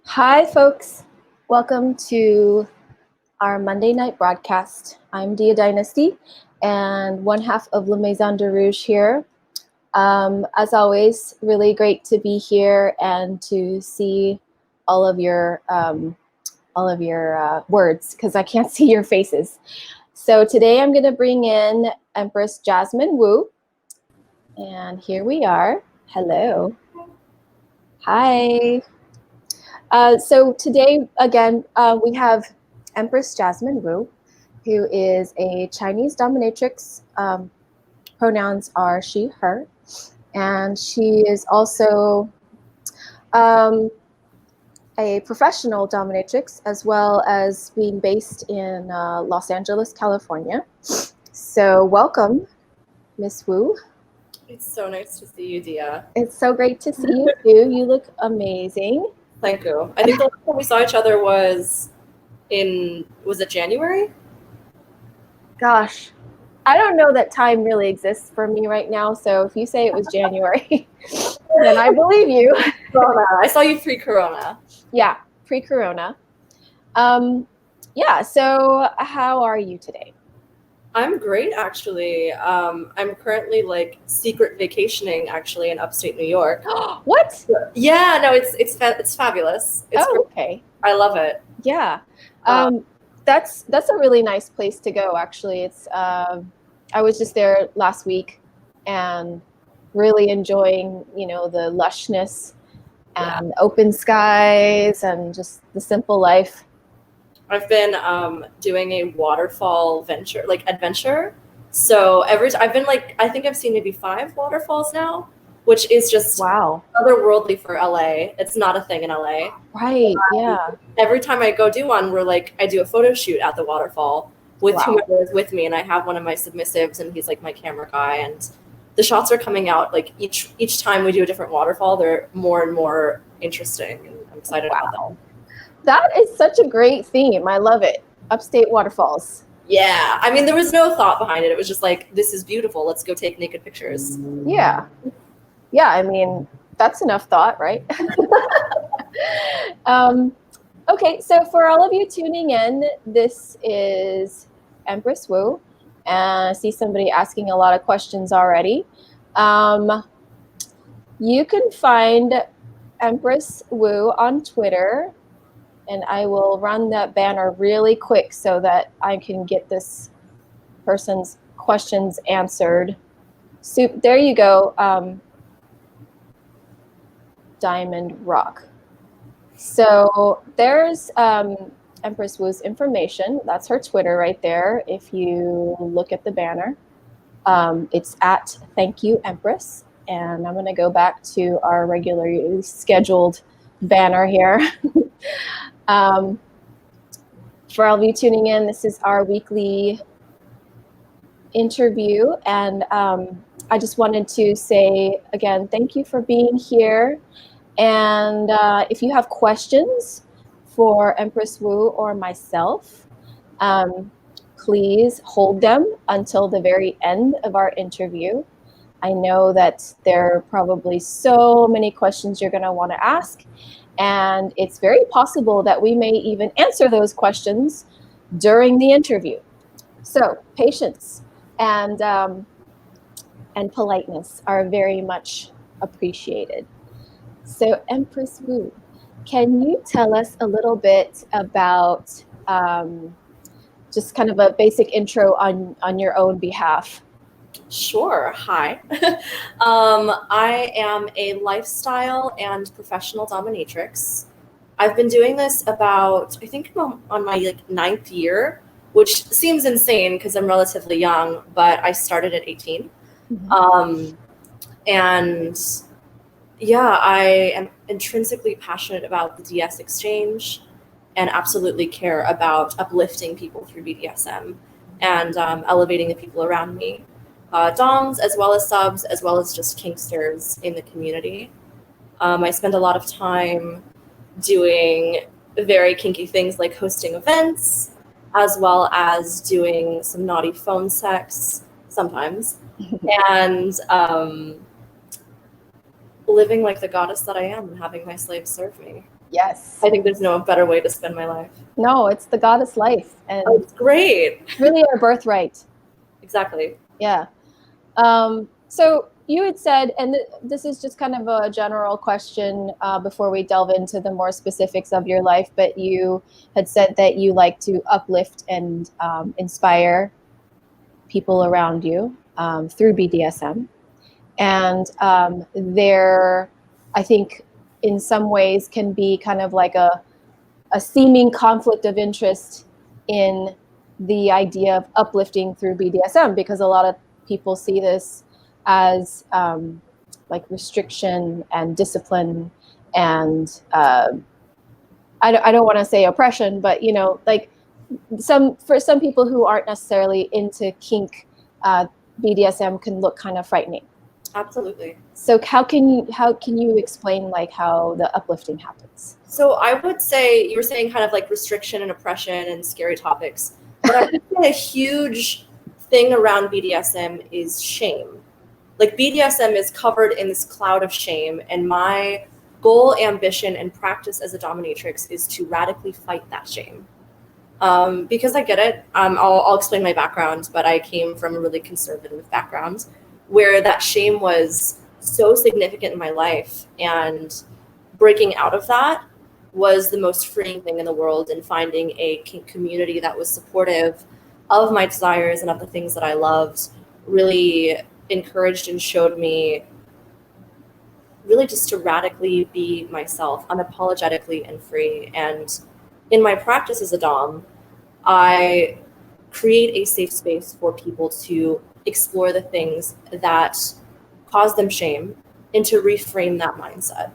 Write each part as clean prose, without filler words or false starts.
Hi, folks. Welcome to our Monday night broadcast. I'm Dynasty and one half of La Maison de Rouge here. As always, really great to be here and to see all of your words because I can't see your faces. So today I'm going to bring in Empress Jazmin Wu, and here we are. Hello. Hi. So today, again, we have Empress Jazmin Wu, who is a Chinese dominatrix. Pronouns are she, her. And she is also a professional dominatrix, as well as being based in Los Angeles, California. So welcome, Miss Wu. It's so nice to see you, Dia. It's so great to see you too. You look amazing. Thank you. I think the last time we saw each other was it January? Gosh, I don't know that time really exists for me right now. So if you say it was January, then I believe you. Corona. I saw you pre-Corona. Yeah, pre-Corona. Yeah, so how are you today? I'm great, actually. I'm currently secret vacationing actually in upstate New York. What? Yeah, no, it's fabulous. It's great. Okay. I love it. Yeah. That's a really nice place to go, actually. It's I was just there last week and really enjoying, the lushness and open skies and just the simple life. I've been doing a waterfall adventure. So I've been I think I've seen maybe 5 waterfalls now, which is just wow, otherworldly for LA. It's not a thing in LA. Right. Yeah. Every time I go do one, I do a photo shoot at the waterfall with whoever is with me, and I have one of my submissives, and he's like my camera guy, and the shots are coming out each time we do a different waterfall. They're more and more interesting, and I'm excited about that. That is such a great theme. I love it. Upstate waterfalls. Yeah. I mean, there was no thought behind it. It was just this is beautiful. Let's go take naked pictures. Yeah. Yeah. I mean, that's enough thought, right? Okay. So for all of you tuning in, this is Empress Wu. And I see somebody asking a lot of questions already. You can find Empress Wu on Twitter. And I will run that banner really quick so that I can get this person's questions answered. So there you go, Diamond Rock. So there's Empress Wu's information. That's her Twitter right there. If you look at the banner, it's at Thank You Empress. And I'm going to go back to our regularly scheduled banner here. For all of you tuning in, this is our weekly interview, and I just wanted to say again, thank you for being here. And if you have questions for Empress Wu or myself, please hold them until the very end of our interview. I know that there are probably so many questions you're going to want to ask. And it's very possible that we may even answer those questions during the interview. So patience and politeness are very much appreciated. So Empress Wu, can you tell us a little bit about just kind of a basic intro on your own behalf? Sure. Hi. I am a lifestyle and professional dominatrix. I've been doing this about, I think on my 9th year, which seems insane because I'm relatively young, but I started at 18. Mm-hmm. And yeah, I am intrinsically passionate about the DS exchange and absolutely care about uplifting people through BDSM and elevating the people around me. Doms, as well as subs, as well as just kinksters in the community. I spend a lot of time doing very kinky things like hosting events, as well as doing some naughty phone sex sometimes, and living like the goddess that I am and having my slaves serve me. Yes. I think there's no better way to spend my life. No, it's the goddess life. And it's great. It's really our birthright. Exactly. Yeah. So you had said, and this is just kind of a general question before we delve into the more specifics of your life, but you had said that you like to uplift and inspire people around you through BDSM. And there, I think, in some ways can be kind of like a seeming conflict of interest in the idea of uplifting through BDSM, because a lot of people see this as like restriction and discipline and I don't want to say oppression, but you know, like for some people who aren't necessarily into kink, BDSM can look kind of frightening. Absolutely. So how can you explain like how the uplifting happens? So I would say you were saying kind of like restriction and oppression and scary topics, but I would say a huge thing around BDSM is shame. Like BDSM is covered in this cloud of shame, and my goal, ambition, and practice as a dominatrix is to radically fight that shame. Because I get it. I'll explain my background, but I came from a really conservative background where that shame was so significant in my life, and breaking out of that was the most freeing thing in the world, and finding a kink community that was supportive of my desires and of the things that I loved really encouraged and showed me really just to radically be myself, unapologetically and free. And in my practice as a dom, I create a safe space for people to explore the things that cause them shame and to reframe that mindset.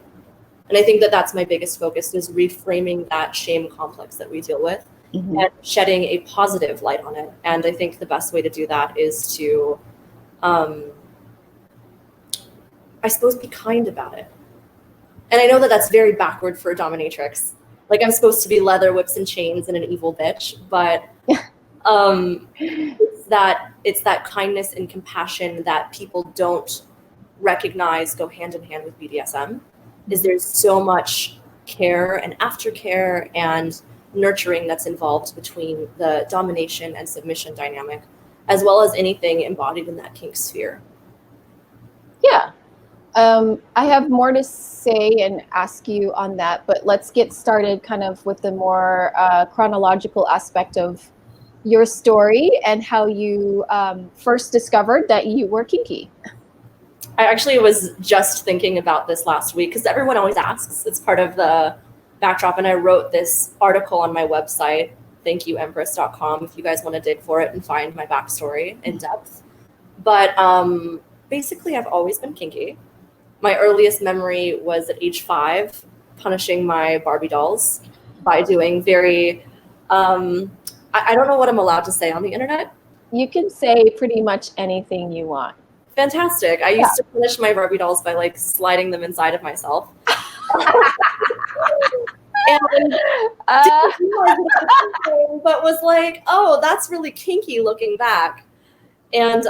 And I think that that's my biggest focus, is reframing that shame complex that we deal with, mm-hmm. and shedding a positive light on it. And I think the best way to do that is to, I suppose, be kind about it. And I know that that's very backward for a dominatrix. Like, I'm supposed to be leather, whips, and chains and an evil bitch, but it's that kindness and compassion that people don't recognize go hand in hand with BDSM. Is there's so much care and aftercare and nurturing that's involved between the domination and submission dynamic, as well as anything embodied in that kink sphere. Yeah. I have more to say and ask you on that, but let's get started kind of with the more chronological aspect of your story and how you first discovered that you were kinky. I actually was just thinking about this last week because everyone always asks. It's part of the backdrop, and I wrote this article on my website, thankyouempress.com, if you guys want to dig for it and find my backstory in depth. But basically, I've always been kinky. My earliest memory was at age 5, punishing my Barbie dolls by doing very, I don't know what I'm allowed to say on the internet. You can say pretty much anything you want. Fantastic. I used to punish my Barbie dolls by like sliding them inside of myself. And but was like, oh, that's really kinky looking back. And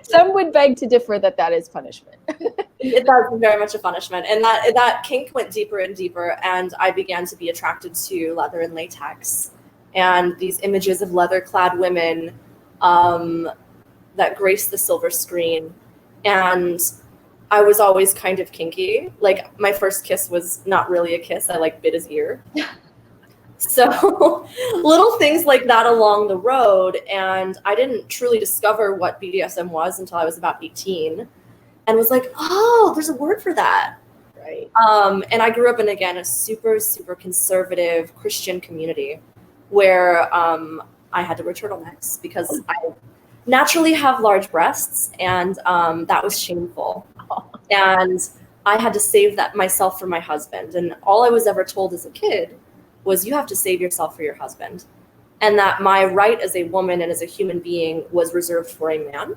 some would beg to differ that is punishment. That's very much a punishment. And that kink went deeper and deeper, and I began to be attracted to leather and latex. And these images of leather-clad women that grace the silver screen. And I was always kind of kinky. Like, my first kiss was not really a kiss. I, like, bit his ear. So little things like that along the road. And I didn't truly discover what BDSM was until I was about 18. And was like, oh, there's a word for that. Right. And I grew up in, again, a super, super conservative Christian community, where I had to wear turtlenecks because I naturally have large breasts, and that was shameful. And I had to save that myself for my husband. And all I was ever told as a kid was, you have to save yourself for your husband. And that my right as a woman and as a human being was reserved for a man.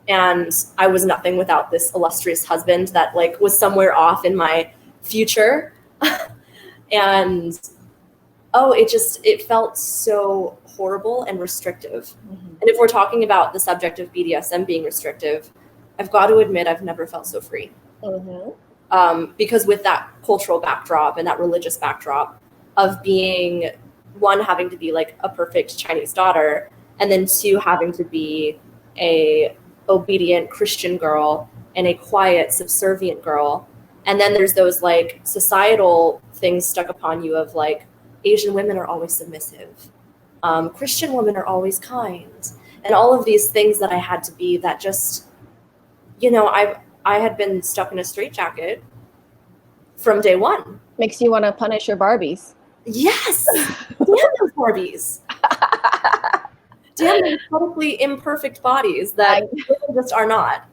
And I was nothing without this illustrious husband that like was somewhere off in my future. And it felt so horrible and restrictive. Mm-hmm. And if we're talking about the subject of BDSM being restrictive, I've got to admit I've never felt so free. Because with that cultural backdrop and that religious backdrop of being, one, having to be like a perfect Chinese daughter, and then two, having to be a obedient Christian girl and a quiet, subservient girl. And then there's those like societal things stuck upon you of like, Asian women are always submissive. Christian women are always kind. And all of these things that I had to be, that just, you know, I had been stuck in a straitjacket from day one. Makes you want to punish your Barbies. Yes! Damn those Barbies. Damn those totally imperfect bodies that just are not.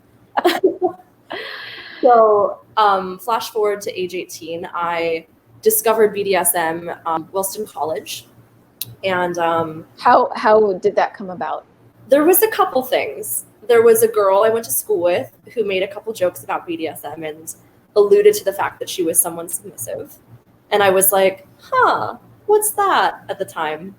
So, flash forward to age 18, I discovered BDSM whilst in college. And how did that come about? There was a couple things. There was a girl I went to school with who made a couple jokes about BDSM and alluded to the fact that she was someone submissive. And I was like, huh, what's that at the time?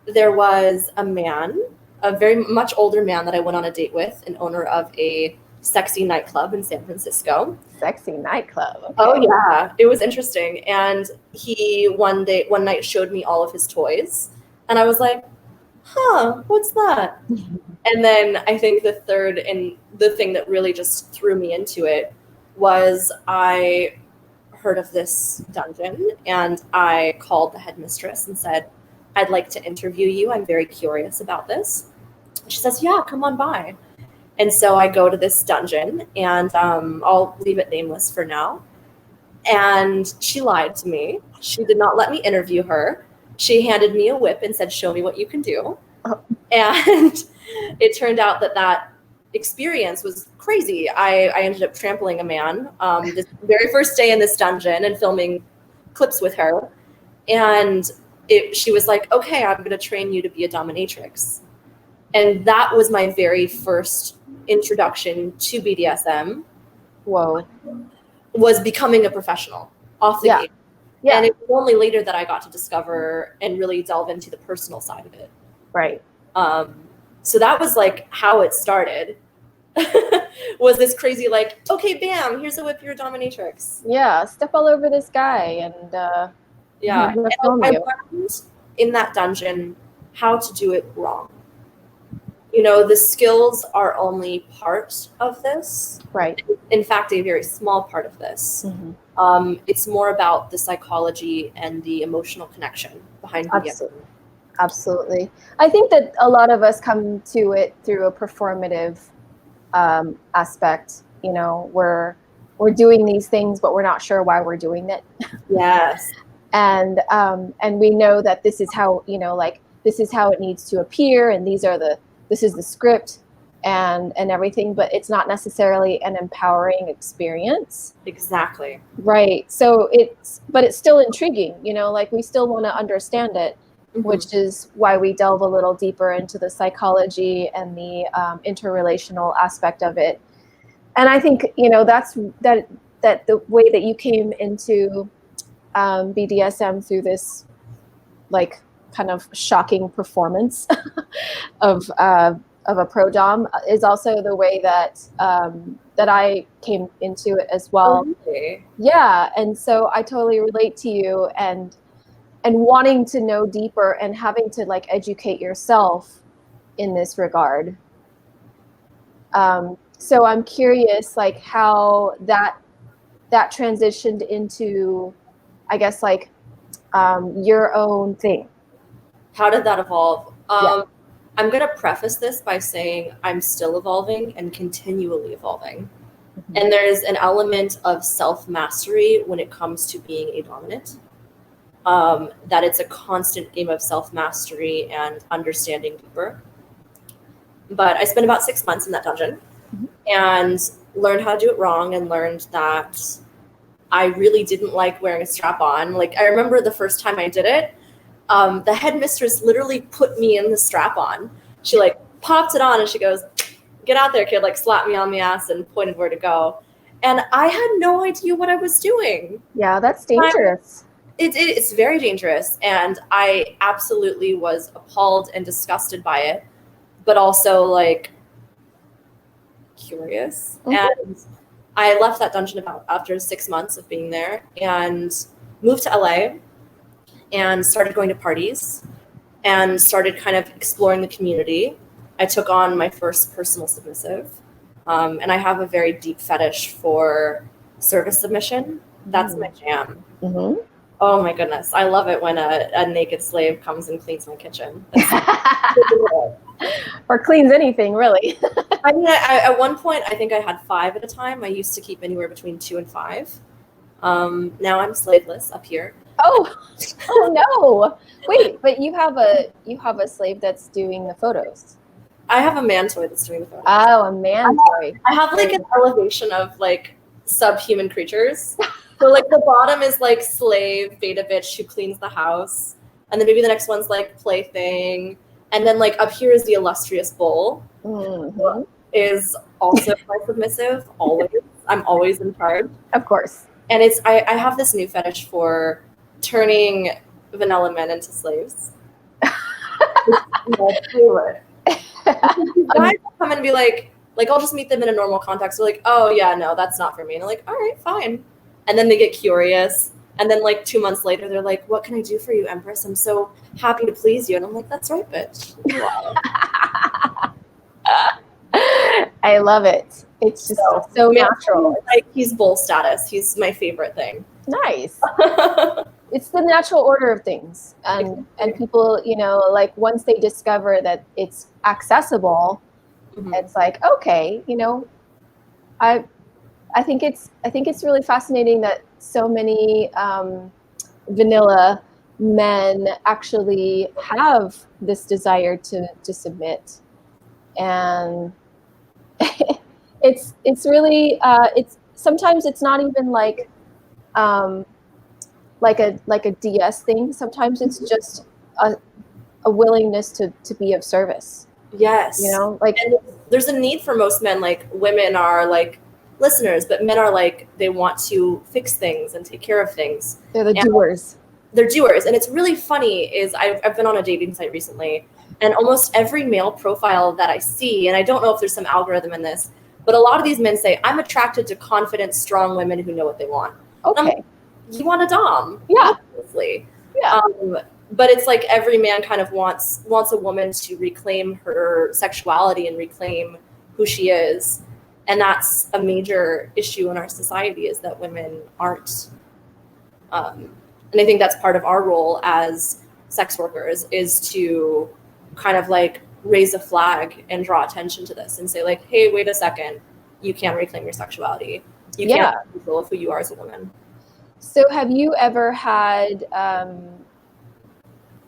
There was a man, a very much older man that I went on a date with, an owner of a sexy nightclub in San Francisco. Sexy nightclub. Okay. Oh yeah, it was interesting. And he one night showed me all of his toys. And I was like, huh, what's that? And then I think the third and the thing that really just threw me into it was I heard of this dungeon and I called the headmistress and said, I'd like to interview you. I'm very curious about this. She says, yeah, come on by. And so I go to this dungeon and I'll leave it nameless for now. And she lied to me. She did not let me interview her. She handed me a whip and said, show me what you can do. Oh. And it turned out that experience was crazy. I ended up trampling a man this very first day in this dungeon and filming clips with her. And she was like, okay, I'm going to train you to be a dominatrix. And that was my very first introduction to BDSM. Whoa. Was becoming a professional off the gate. Yeah. And it was only later that I got to discover and really delve into the personal side of it. Right. So that was like how it started. Was this crazy like, okay, bam, here's a whip, you're a dominatrix. Yeah, step all over this guy and yeah. And I learned in that dungeon how to do it wrong. You know, the skills are only part of this. Right. In fact, a very small part of this. Mm-hmm. It's more about the psychology and the emotional connection behind BDSM. Absolutely. I think that a lot of us come to it through a performative aspect. You know, we're doing these things, but we're not sure why we're doing it. Yes. And we know that this is how, you know, like this is how it needs to appear, and this is the script and everything, but it's not necessarily an empowering experience. Exactly. Right. So it's still intriguing, you know, like we still want to understand it, mm-hmm. which is why we delve a little deeper into the psychology and the interrelational aspect of it. And I think, you know, that the way that you came into BDSM through this like kind of shocking performance of a pro dom is also the way that that I came into it as well. Okay. Yeah, and so I totally relate to you and wanting to know deeper and having to like educate yourself in this regard. So I'm curious, like how that transitioned into, I guess, like your own thing. How did that evolve? I'm going to preface this by saying I'm still evolving and continually evolving. Mm-hmm. And there's an element of self-mastery when it comes to being a dominant. That it's a constant game of self-mastery and understanding deeper. But I spent about 6 months in that dungeon, mm-hmm. and learned how to do it wrong and learned that I really didn't like wearing a strap-on. Like, I remember the first time I did it, the headmistress literally put me in the strap-on. She like popped it on and she goes, "Get out there, kid," like slapped me on the ass and pointed where to go. And I had no idea what I was doing. Yeah, that's dangerous. It's very dangerous. And I absolutely was appalled and disgusted by it, but also like curious. Mm-hmm. And I left that dungeon about after 6 months of being there and moved to LA and started going to parties and started kind of exploring the community. I took on my first personal submissive, and I have a very deep fetish for service submission. That's my jam. Mm-hmm. Oh my goodness. I love it when a naked slave comes and cleans my kitchen. Or cleans anything, really. I mean, at one point, I think I had 5 at a time. I used to keep anywhere between 2 and 5. Now I'm slaveless up here. Oh no! Wait, but you have a slave that's doing the photos. I have a man toy that's doing the photos. Oh, a man toy. I have like an elevation of like subhuman creatures. So like the bottom is like slave, beta bitch who cleans the house, and then maybe the next one's like plaything, and then like up here is the illustrious bull, Mm-hmm. is also my submissive. Always, I'm always in charge. Of course. And it's I have this new fetish for turning vanilla men into slaves. It's my favorite. Guys come and be like I'll just meet them in a normal context. They're like, oh yeah, no, that's not for me. And I'm like, all right, fine. And then they get curious. And then like 2 months later, they're like, what can I do for you, Empress? I'm so happy to please you. And I'm like, that's right, bitch. I love it. It's just so natural. Like he's bull status. He's my favorite thing. Nice. It's the natural order of things. And people, like once they discover that it's accessible, it's like, okay, I think it's really fascinating that so many vanilla men actually have this desire to submit, and it's really it's sometimes it's not even like a DS thing. Sometimes it's just a willingness to be of service. Yes. And there's a need for most men. Like women are like listeners, but men are like, they want to fix things and take care of things. They're the doers. They're doers. And it's really funny is I've been on a dating site recently, and almost every male profile that I see, and I don't know if there's some algorithm in this, but a lot of these men say, I'm attracted to confident, strong women who know what they want. Okay. Like, you want a dom. Yeah. Obviously. Yeah. But it's like every man kind of wants a woman to reclaim her sexuality and reclaim who she is. And that's a major issue in our society, is that women aren't. And I think that's part of our role as sex workers, is to kind of like raise a flag and draw attention to this and say like, hey, wait a second, you can't reclaim your sexuality. You can't control who you are as a woman. So have you ever had, I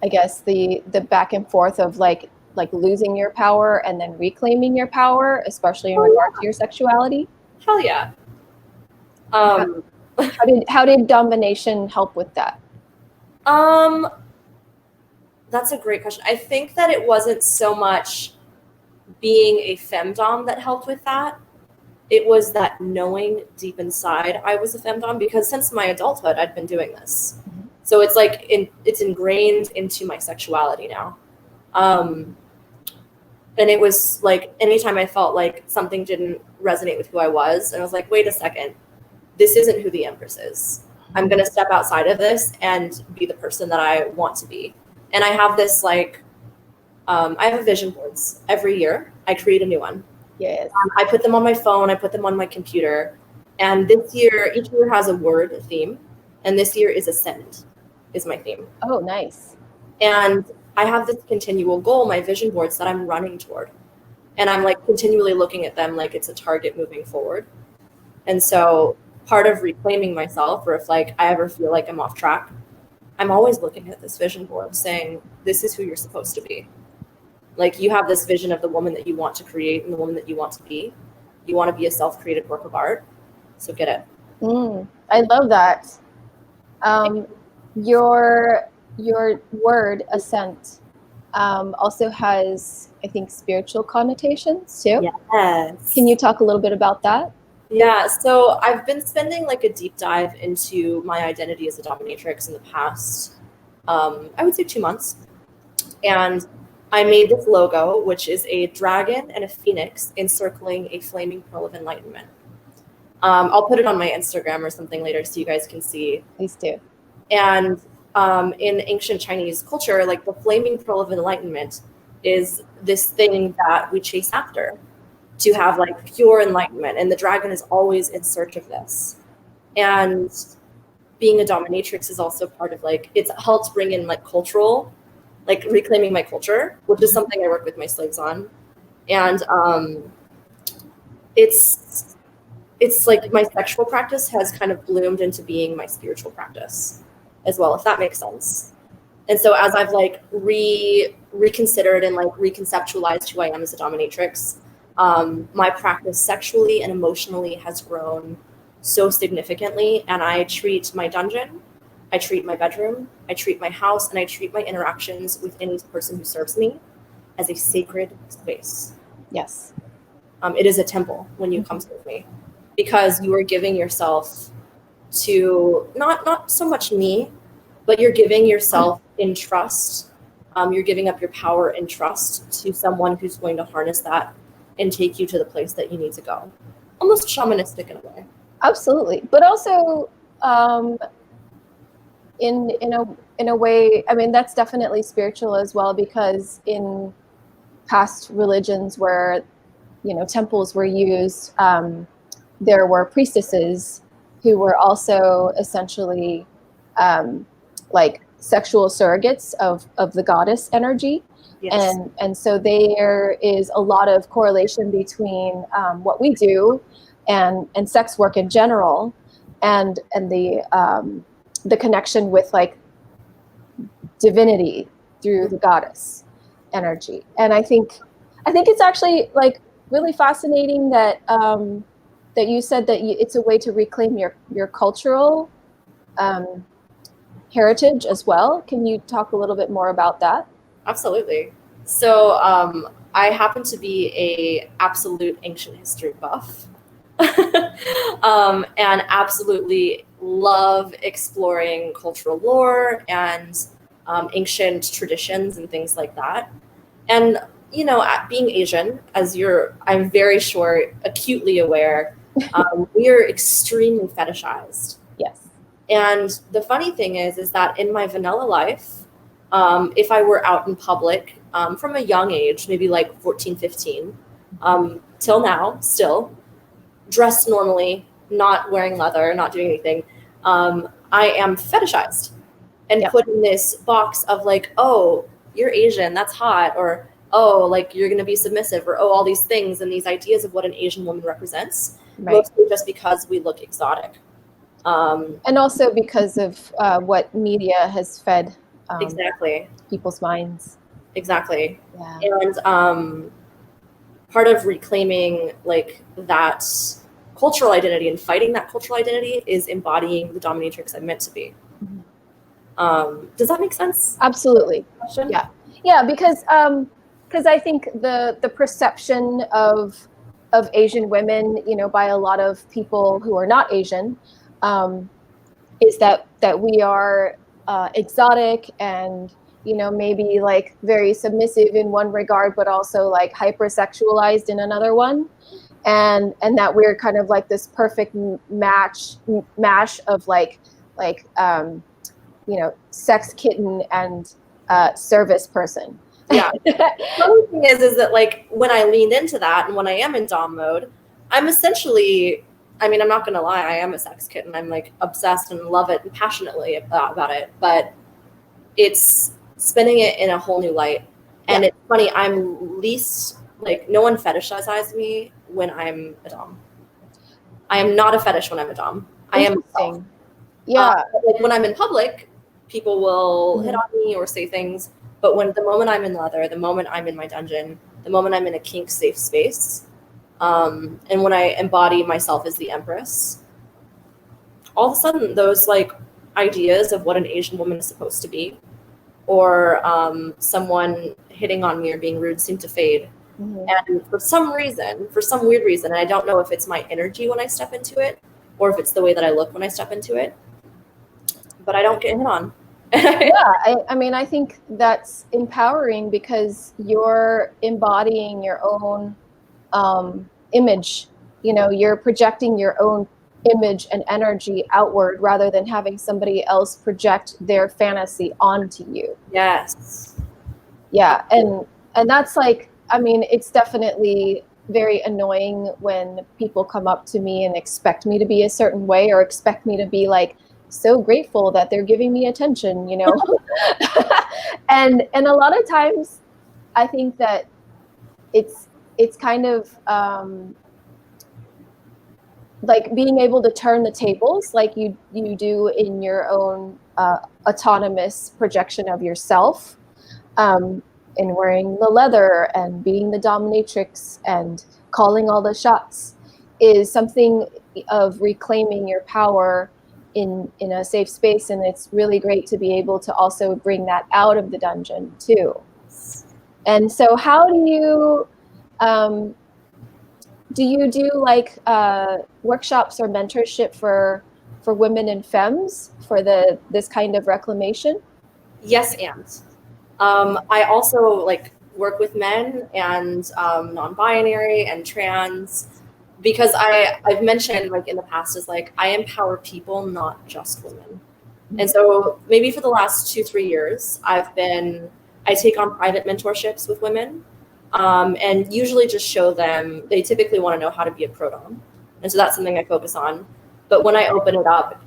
guess, the back and forth of like losing your power and then reclaiming your power, especially in regard to your sexuality? Hell yeah. How did domination help with that? That's a great question. I think that it wasn't so much being a FemDom that helped with that. It was that knowing deep inside I was a FemDom, because since my adulthood, I'd been doing this. So it's like it's ingrained into my sexuality now. And it was like anytime I felt like something didn't resonate with who I was, and I was like, wait a second, this isn't who the Empress is. I'm going to step outside of this and be the person that I want to be. And I have this like, I have vision boards every year. I create a new one. Yes. I put them on my phone. I put them on my computer. And this year, each year has a word, a theme. And this year is ascend, is my theme. Oh, nice. And I have this continual goal, my vision boards, that I'm running toward. And I'm like continually looking at them like it's a target moving forward. And so part of reclaiming myself, or if like I ever feel like I'm off track, I'm always looking at this vision board saying, this is who you're supposed to be. Like you have this vision of the woman that you want to create and the woman that you want to be. You want to be a self-created work of art. So get it. I love that. Your word ascent also has, I think, spiritual connotations too. Yes. Can you talk a little bit about that? Yeah, so I've been spending like a deep dive into my identity as a dominatrix in the past, I would say 2 months. And I made this logo, which is a dragon and a phoenix encircling a flaming pearl of enlightenment. I'll put it on my Instagram or something later so you guys can see. Please do. And in ancient Chinese culture, like the flaming pearl of enlightenment is this thing that we chase after to have like pure enlightenment. And the dragon is always in search of this. And being a dominatrix is also part of like, it helps bring in like cultural, like reclaiming my culture, which is something I work with my slaves on. And it's like my sexual practice has kind of bloomed into being my spiritual practice as well, if that makes sense. And so as I've like reconsidered and like reconceptualized who I am as a dominatrix, my practice sexually and emotionally has grown so significantly. And I treat my dungeon, I treat my bedroom, I treat my house, and I treat my interactions with any person who serves me as a sacred space. Yes. It is a temple when you come serve me, because you are giving yourself to not so much me, but you're giving yourself in trust. You're giving up your power in trust to someone who's going to harness that and take you to the place that you need to go. Almost shamanistic in a way. Absolutely, but also in a way, I mean, that's definitely spiritual as well, because in past religions where, you know, temples were used, there were priestesses who were also essentially like sexual surrogates of the goddess energy. Yes. And so there is a lot of correlation between what we do and sex work in general, and the connection with like divinity through the goddess energy. And I think it's actually like really fascinating that that you said that it's a way to reclaim your cultural heritage as well. Can you talk a little bit more about that? Absolutely. So I happen to be a absolute ancient history buff. And absolutely love exploring cultural lore and ancient traditions and things like that. And, you know, being Asian, I'm very sure, acutely aware, we are extremely fetishized. Yes. And the funny thing is that in my vanilla life, if I were out in public from a young age, maybe like 14, 15, till now, still, dressed normally, not wearing leather, not doing anything, I am fetishized and put in this box of like, oh, you're Asian, that's hot, or oh, like you're going to be submissive, or oh, all these things and these ideas of what an Asian woman represents, mostly just because we look exotic. And also because of what media has fed exactly people's minds. Exactly. Yeah. And part of reclaiming like that cultural identity and fighting that cultural identity is embodying the dominatrix I'm meant to be. Mm-hmm. Does that make sense? Absolutely. Yeah, because I think the perception of Asian women, you know, by a lot of people who are not Asian, is that we are exotic and, you know, maybe like very submissive in one regard, but also like hypersexualized in another one, and that we're kind of like this perfect mash of like you know, sex kitten and service person. Yeah. The other thing is that like when I leaned into that and when I am in dom mode, I'm essentially, I mean, I'm not gonna lie, I am a sex kitten. I'm like obsessed and love it and passionately about it, but it's spinning it in a whole new light. And it's funny, I'm least, like, no one fetishizes me when I'm a dom. I am not a fetish when I'm a dom. I am myself. Yeah. Like when I'm in public, people will hit on me or say things, but the moment I'm in leather, the moment I'm in my dungeon, the moment I'm in a kink safe space, and when I embody myself as the Empress, all of a sudden those like ideas of what an Asian woman is supposed to be, or someone hitting on me or being rude, seem to fade. Mm-hmm. And for some weird reason, and I don't know if it's my energy when I step into it, or if it's the way that I look when I step into it, but I don't get hit on. I mean, I think that's empowering because you're embodying your own image you know, you're projecting your own image and energy outward rather than having somebody else project their fantasy onto you. Yes. Yeah. And that's like, I mean, it's definitely very annoying when people come up to me and expect me to be a certain way, or expect me to be like so grateful that they're giving me attention, you know. and a lot of times I think that it's kind of like being able to turn the tables like you do in your own autonomous projection of yourself, and wearing the leather and being the dominatrix and calling all the shots is something of reclaiming your power in a safe space. And it's really great to be able to also bring that out of the dungeon too. And so how do you do like workshops or mentorship for women and femmes for this kind of reclamation? Yes, and I also like work with men and non-binary and trans, because I've mentioned like in the past is like I empower people, not just women. And so maybe for the last 2-3 years, I take on private mentorships with women, and usually just show them, they typically want to know how to be a pro-dom. And so that's something I focus on. But when I open it up,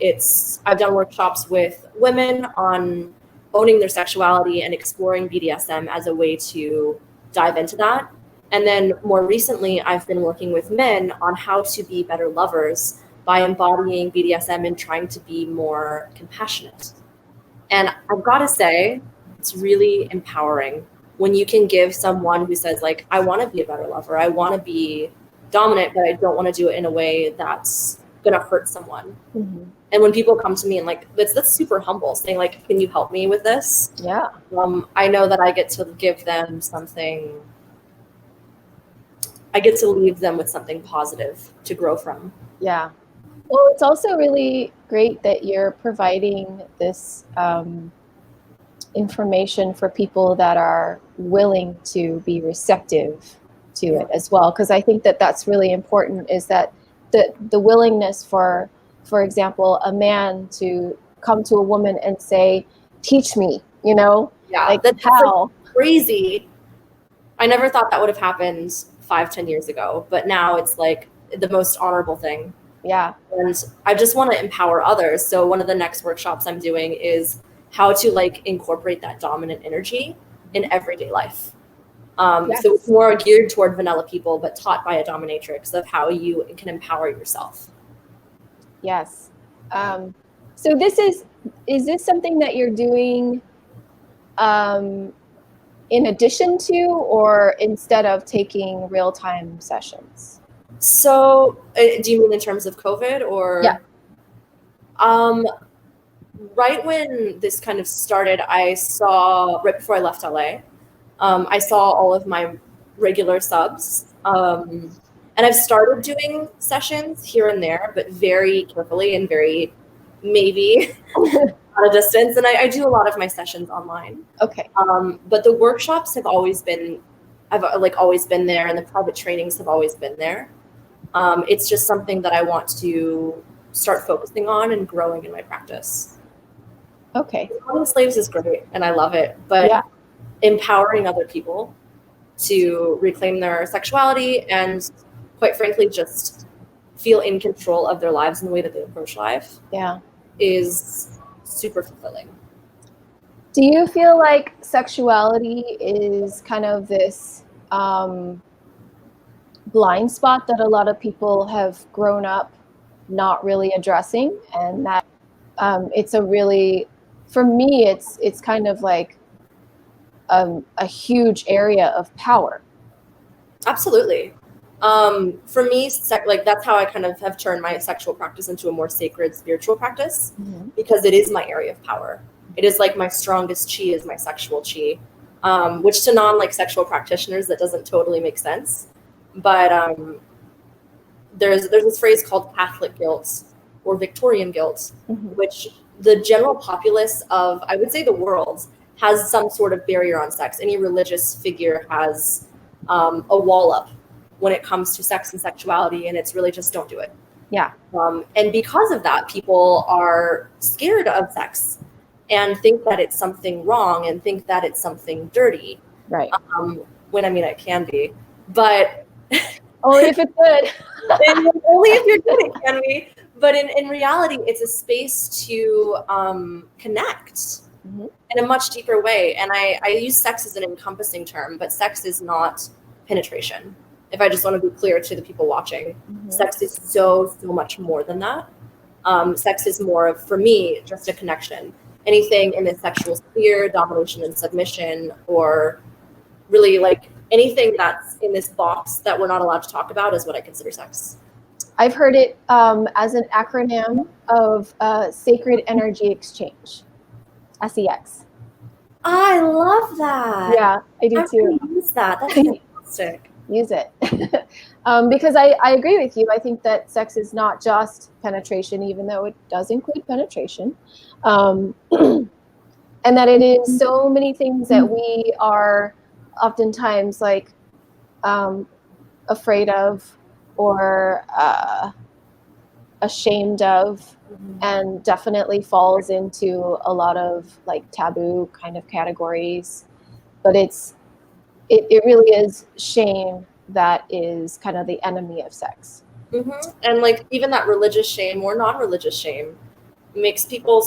I've done workshops with women on owning their sexuality and exploring BDSM as a way to dive into that. And then more recently, I've been working with men on how to be better lovers by embodying BDSM and trying to be more compassionate. And I've got to say, it's really empowering when you can give someone who says like, I want to be a better lover, I want to be dominant, but I don't want to do it in a way that's going to hurt someone. Mm-hmm. And when people come to me and like, that's super humble, saying like, can you help me with this? Yeah. I know that I get to give them something, I get to leave them with something positive to grow from. Yeah. Well, it's also really great that you're providing this information for people that are willing to be receptive to it as well. Because I think that that's really important, is that the willingness for example, a man to come to a woman and say, teach me, you know? Yeah, like that's how? Like crazy. I never thought that would have happened 5-10 years ago, but now it's like the most honorable thing. Yeah. And I just want to empower others. So one of the next workshops I'm doing is how to like incorporate that dominant energy in everyday life. Yes. So it's more geared toward vanilla people, but taught by a dominatrix of how you can empower yourself. Yes. So is this something that you're doing in addition to, or instead of taking real-time sessions? So do you mean in terms of COVID or? Yeah. Right when this kind of started, right before I left LA, I saw all of my regular subs. And I've started doing sessions here and there, but very carefully and very maybe at a distance. And I do a lot of my sessions online. Okay. But the workshops have always been, I've like always been there, and the private trainings have always been there. It's just something that I want to start focusing on and growing in my practice. Okay. Owning slaves is great, and I love it. But yeah, empowering other people to reclaim their sexuality and, quite frankly, just feel in control of their lives and the way that they approach life, is super fulfilling. Do you feel like sexuality is kind of this blind spot that a lot of people have grown up not really addressing, and that it's a really, for me, it's kind of like a huge area of power? Absolutely. For me, like that's how I kind of have turned my sexual practice into a more sacred spiritual practice, because it is my area of power. It is like my strongest chi is my sexual chi, which to non sexual practitioners, that doesn't totally make sense. But there's this phrase called Catholic guilt or Victorian guilt, which the general populace of, I would say, the world has some sort of barrier on sex. Any religious figure has a wall up when it comes to sex and sexuality, and it's really just don't do it. Yeah. And because of that, people are scared of sex and think that it's something wrong and think that it's something dirty. Right. When I mean, it can be, but only if it's good. only if you're good, it can be. But in reality, it's a space to connect in a much deeper way. And I use sex as an encompassing term, but sex is not penetration. If I just want to be clear to the people watching, sex is so much more than that. Sex is more of, for me, just a connection. Anything in the sexual sphere, domination and submission, or really like anything that's in this box that we're not allowed to talk about is what I consider sex. I've heard it as an acronym of Sacred Energy Exchange, SEX. I love that. Yeah, I do too. Use that. That's fantastic. Use it. Because I agree with you. I think that sex is not just penetration, even though it does include penetration. And that it is so many things that we are oftentimes like afraid of or ashamed of, and definitely falls into a lot of like taboo kind of categories. But it really is shame that is kind of the enemy of sex. And like even that religious shame or non-religious shame makes people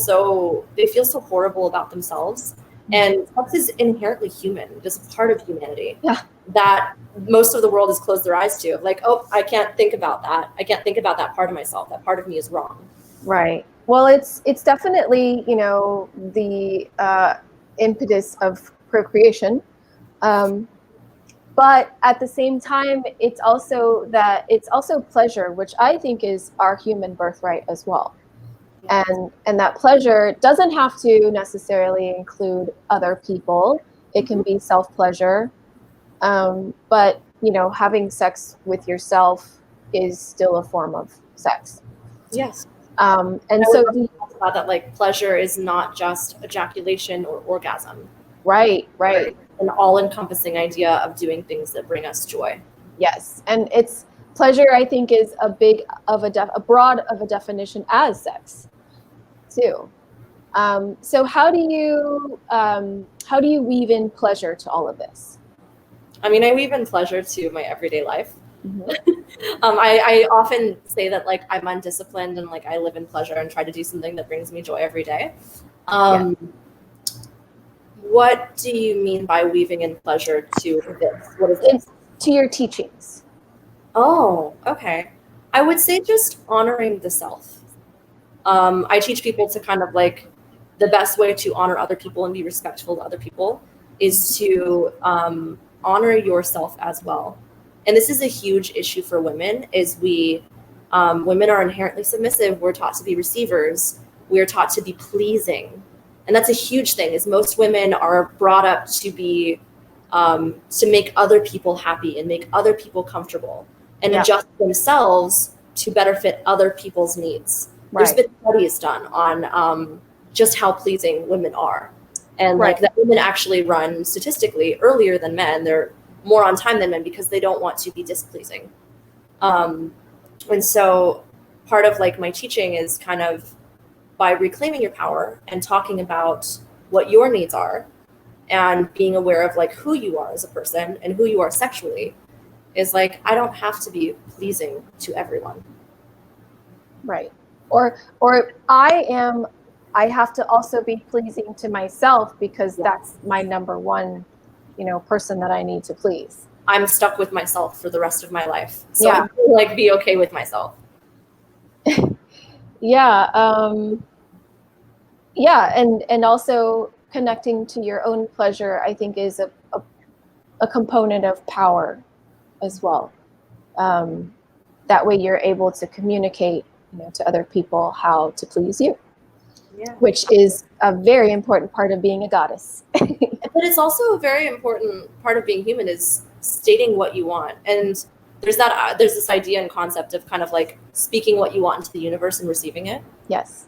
they feel so horrible about themselves. And sex is inherently human, just part of humanity. Yeah. That most of the world has closed their eyes to. Like, oh, I can't think about that. I can't think about that part of myself. That part of me is wrong. Right. Well, it's definitely, the impetus of procreation. But at the same time, it's also pleasure, which I think is our human birthright as well. And that pleasure doesn't have to necessarily include other people. It can be self-pleasure. But, having sex with yourself is still a form of sex. Yes. And so about that, like, pleasure is not just ejaculation or orgasm. Right. An all-encompassing idea of doing things that bring us joy. Yes. And it's pleasure, I think, is a broad of a definition as sex too. So how do you weave in pleasure to all of this? I mean, I weave in pleasure to my everyday life. I often say that like I'm undisciplined and like I live in pleasure and try to do something that brings me joy every day. What do you mean by weaving in pleasure to this? What is it? To your teachings. Oh, okay. I would say just honoring the self. I teach people to kind of like the best way to honor other people and be respectful to other people is to honor yourself as well. And this is a huge issue for women is women are inherently submissive. We're taught to be receivers. We're taught to be pleasing. And that's a huge thing is most women are brought up to be, to make other people happy and make other people comfortable and adjust themselves to better fit other people's needs. There's been studies done on just how pleasing women are. And like that women actually run statistically earlier than men. They're more on time than men because they don't want to be displeasing. And so part of like my teaching is kind of by reclaiming your power and talking about what your needs are and being aware of like who you are as a person and who you are sexually is like, I don't have to be pleasing to everyone. Right. Or I have to also be pleasing to myself because that's my number one, person that I need to please. I'm stuck with myself for the rest of my life. So I feel like be okay with myself. And also connecting to your own pleasure, I think is a component of power as well. That way you're able to communicate, to other people how to please you. Which is a very important part of being a goddess. But it's also a very important part of being human is stating what you want. And there's this idea and concept of kind of like speaking what you want into the universe and receiving it. Yes.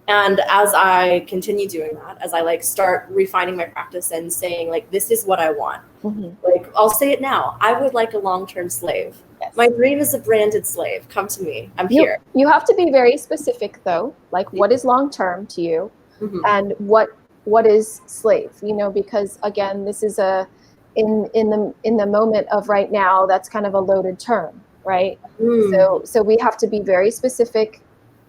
And as I continue doing that, as I like start refining my practice and saying like, this is what I want. Like, I'll say it now. I would like a long-term slave. Yes. My dream is a branded slave. Come to me. I'm here. You have to be very specific though. Like, what is long-term to you, and what is slave? You know, because again, this is in the moment of right now, that's kind of a loaded term, right? So we have to be very specific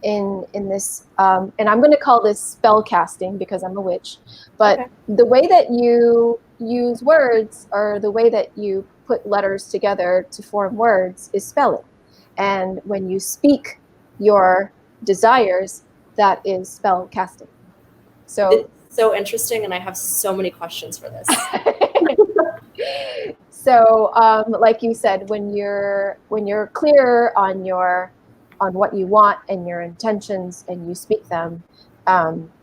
in this, and I'm going to call this spell casting because I'm a witch, but the way that you use words, or the way that you put letters together to form words, is spelling. And when you speak your desires, that is spell casting. So it's so interesting, and I have so many questions for this. So like you said, when you're clear on what you want and your intentions, and you speak them,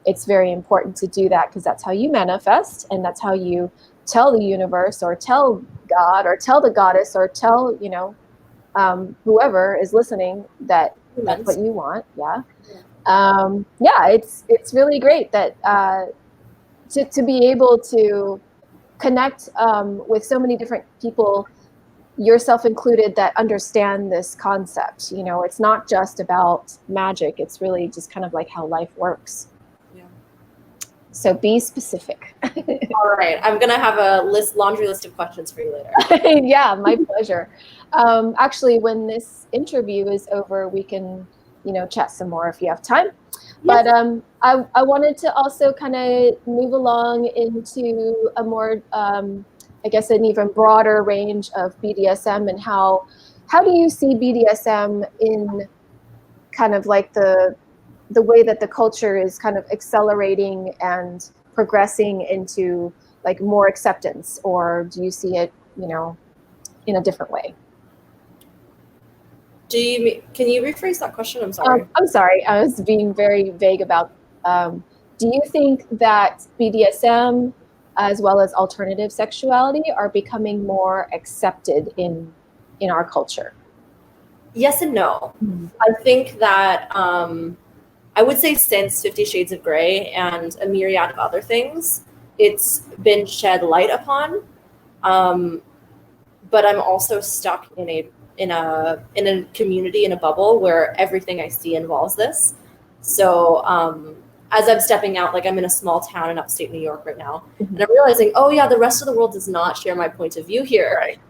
it's very important to do that, because that's how you manifest, and that's how you tell the universe, or tell God, or tell the goddess, or tell, you know, whoever is listening that that's what you want. It's really great that to be able to connect with so many different people, yourself included, that understand this concept. You know, it's not just about magic. It's really just kind of like how life works. Yeah. So be specific. All right. I'm going to have a laundry list of questions for you later. Yeah, my pleasure. Actually, when this interview is over, we can, you know, chat some more if you have time. Yes. But I wanted to also kind of move along into a more, I guess, an even broader range of BDSM, and how do you see BDSM in kind of like the way that the culture is kind of accelerating and progressing into like more acceptance, or do you see it, you know, in a different way? Can you rephrase that question? I'm sorry. I'm sorry. I was being very vague about, do you think that BDSM as well as alternative sexuality are becoming more accepted in our culture? Yes and no. I think that I would say since 50 Shades of Grey and a myriad of other things, it's been shed light upon. But I'm also stuck in a community, in a bubble where everything I see involves this. So as I'm stepping out, like I'm in a small town in upstate New York right now, and I'm realizing, oh yeah, the rest of the world does not share my point of view here. Right.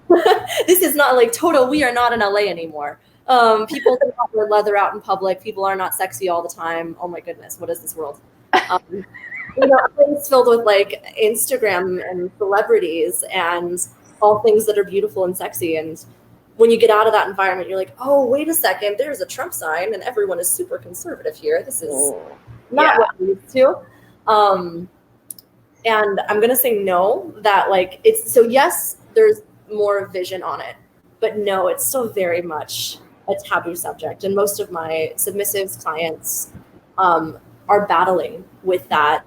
This is not like total, we are not in LA anymore. People do not wear leather out in public. People are not sexy all the time. Oh my goodness, what is this world? You know, it's filled with like Instagram and celebrities and all things that are beautiful and sexy. And when you get out of that environment, you're like, oh, wait a second, there's a Trump sign and everyone is super conservative here. This is not what I'm used to. And I'm going to say no, that like it's, so yes, there's more vision on it, but no, it's still very much a taboo subject. And most of my submissives clients are battling with that,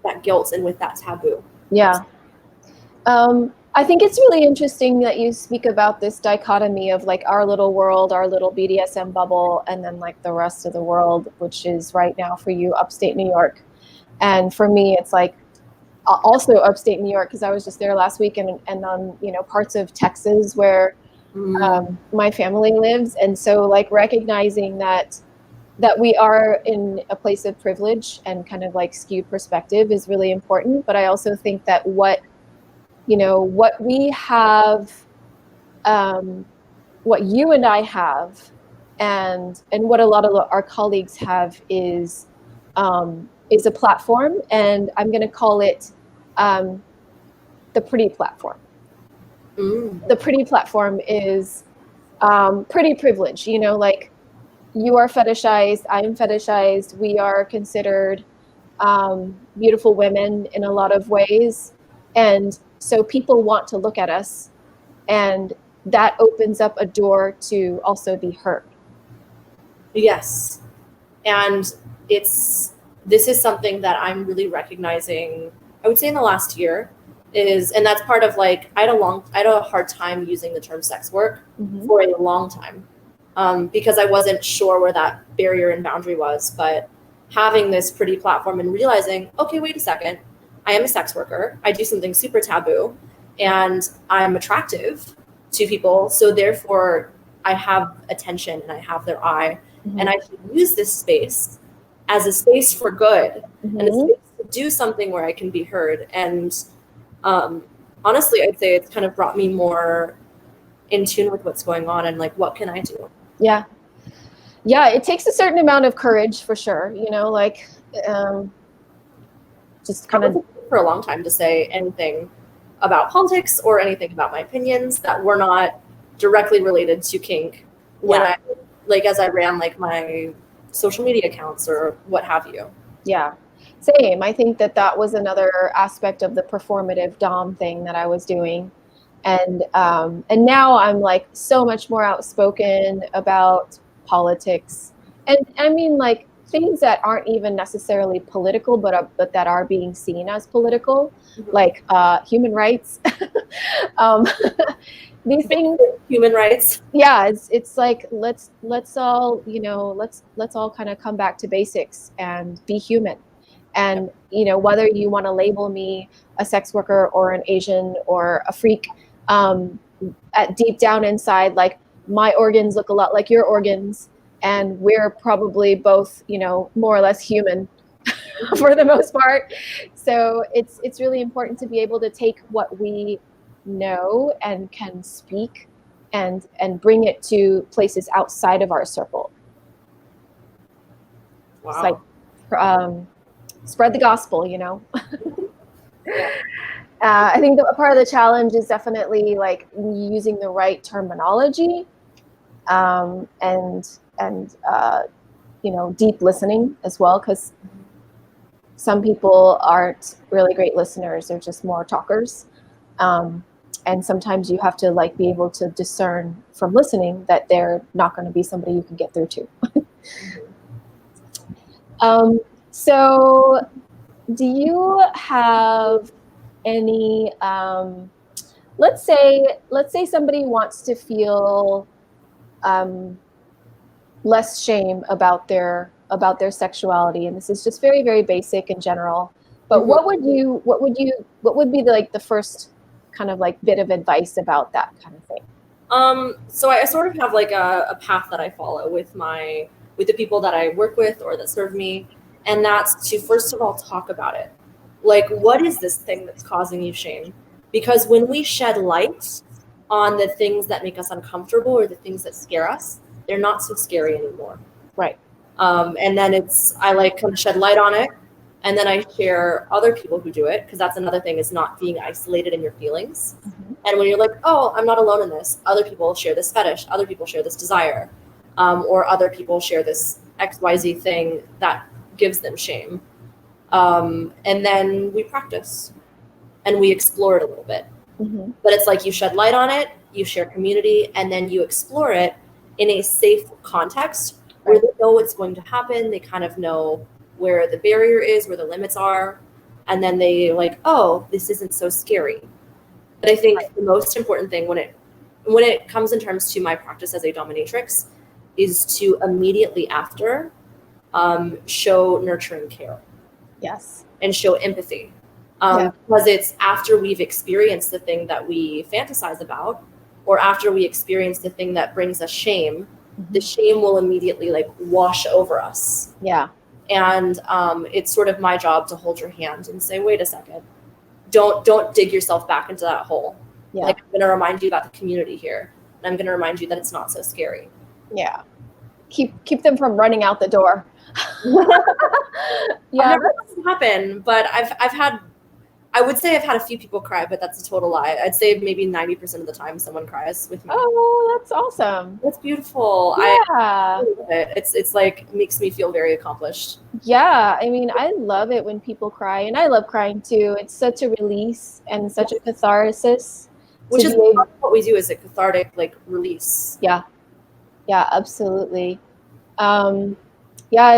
that guilt and with that taboo. Yeah. I think it's really interesting that you speak about this dichotomy of like our little world, our little BDSM bubble, and then like the rest of the world, which is right now for you upstate New York. And for me, it's like also upstate New York, because I was just there last week, and on, you know, parts of Texas where my family lives. And so like recognizing that we are in a place of privilege and kind of like skewed perspective is really important. But I also think that what we have, what you and I have, and what a lot of our colleagues have is a platform, and I'm going to call it the pretty platform. The pretty platform is pretty privilege. You know, like you are fetishized, I am fetishized. We are considered beautiful women in a lot of ways, and so people want to look at us, and that opens up a door to also be heard. Yes. And this is something that I'm really recognizing, I would say in the last year, and that's part of like, I had a hard time using the term sex work for a long time, because I wasn't sure where that barrier and boundary was. But having this pretty platform and realizing, okay, wait a second, I am a sex worker. I do something super taboo, and I'm attractive to people. So therefore, I have attention and I have their eye, Mm-hmm. and I should use this space as a space for good, Mm-hmm. and a space to do something where I can be heard. And honestly, I'd say it's kind of brought me more in tune with what's going on and like, what can I do? Yeah. Yeah, it takes a certain amount of courage for sure, you know, like just kind of for a long time to say anything about politics or anything about my opinions that were not directly related to kink when I like as I ran like my social media accounts or what have you. Yeah, same. I think that that was another aspect of the performative dom thing that I was doing, and now I'm like so much more outspoken about politics, and I mean like things that aren't even necessarily political, but that are being seen as political, like human rights. These things, human rights. Yeah, it's like let's all, you know, let's all kind of come back to basics and be human. And you know, whether you want to label me a sex worker or an Asian or a freak, at deep down inside, like my organs look a lot like your organs, and we're probably both, you know, more or less human for the most part. So it's really important to be able to take what we know and can speak and bring it to places outside of our circle. Wow. It's like spread the gospel, you know. I think a part of the challenge is definitely like using the right terminology, and you know, deep listening as well, because some people aren't really great listeners; they're just more talkers. And sometimes you have to like be able to discern from listening that they're not going to be somebody you can get through to. So do you have any, let's say somebody wants to feel less shame about their sexuality, and this is just very, very basic and general, but what would be the first kind of like bit of advice about that kind of thing? So I sort of have like a path that I follow with the people that I work with or that serve me. And that's to first of all, talk about it. Like, what is this thing that's causing you shame? Because when we shed light on the things that make us uncomfortable or the things that scare us, they're not so scary anymore. Right. And then I like kind of shed light on it. And then I share other people who do it, because that's another thing, is not being isolated in your feelings. Mm-hmm. And when you're like, oh, I'm not alone in this, other people share this fetish, other people share this desire, or other people share this XYZ thing that gives them shame. And then we practice and we explore it a little bit. Mm-hmm. But it's like you shed light on it, you share community, and then you explore it in a safe context where they know what's going to happen. They kind of know where the barrier is, where the limits are, and then they like, oh, this isn't so scary. But I think the most important thing when it comes in terms to my practice as a dominatrix is to immediately after show nurturing care. Yes. And show empathy. Because it's after we've experienced the thing that we fantasize about, or after we experience the thing that brings us shame, mm-hmm. the shame will immediately like wash over us. Yeah. And it's sort of my job to hold your hand and say, wait a second, don't dig yourself back into that hole. Yeah. Like, I'm going to remind you about the community here, and I'm going to remind you that it's not so scary. Yeah. Keep them from running out the door. Yeah, I've never had this happen, but I would say I've had a few people cry, but that's a total lie. I'd say maybe 90% of the time someone cries with me. Oh, that's awesome. That's beautiful. Yeah. I love it. It's like makes me feel very accomplished. Yeah, I mean, I love it when people cry, and I love crying too. It's such a release and such a catharsis. Which is what we do, is a cathartic like release. Yeah. Yeah, absolutely. Yeah,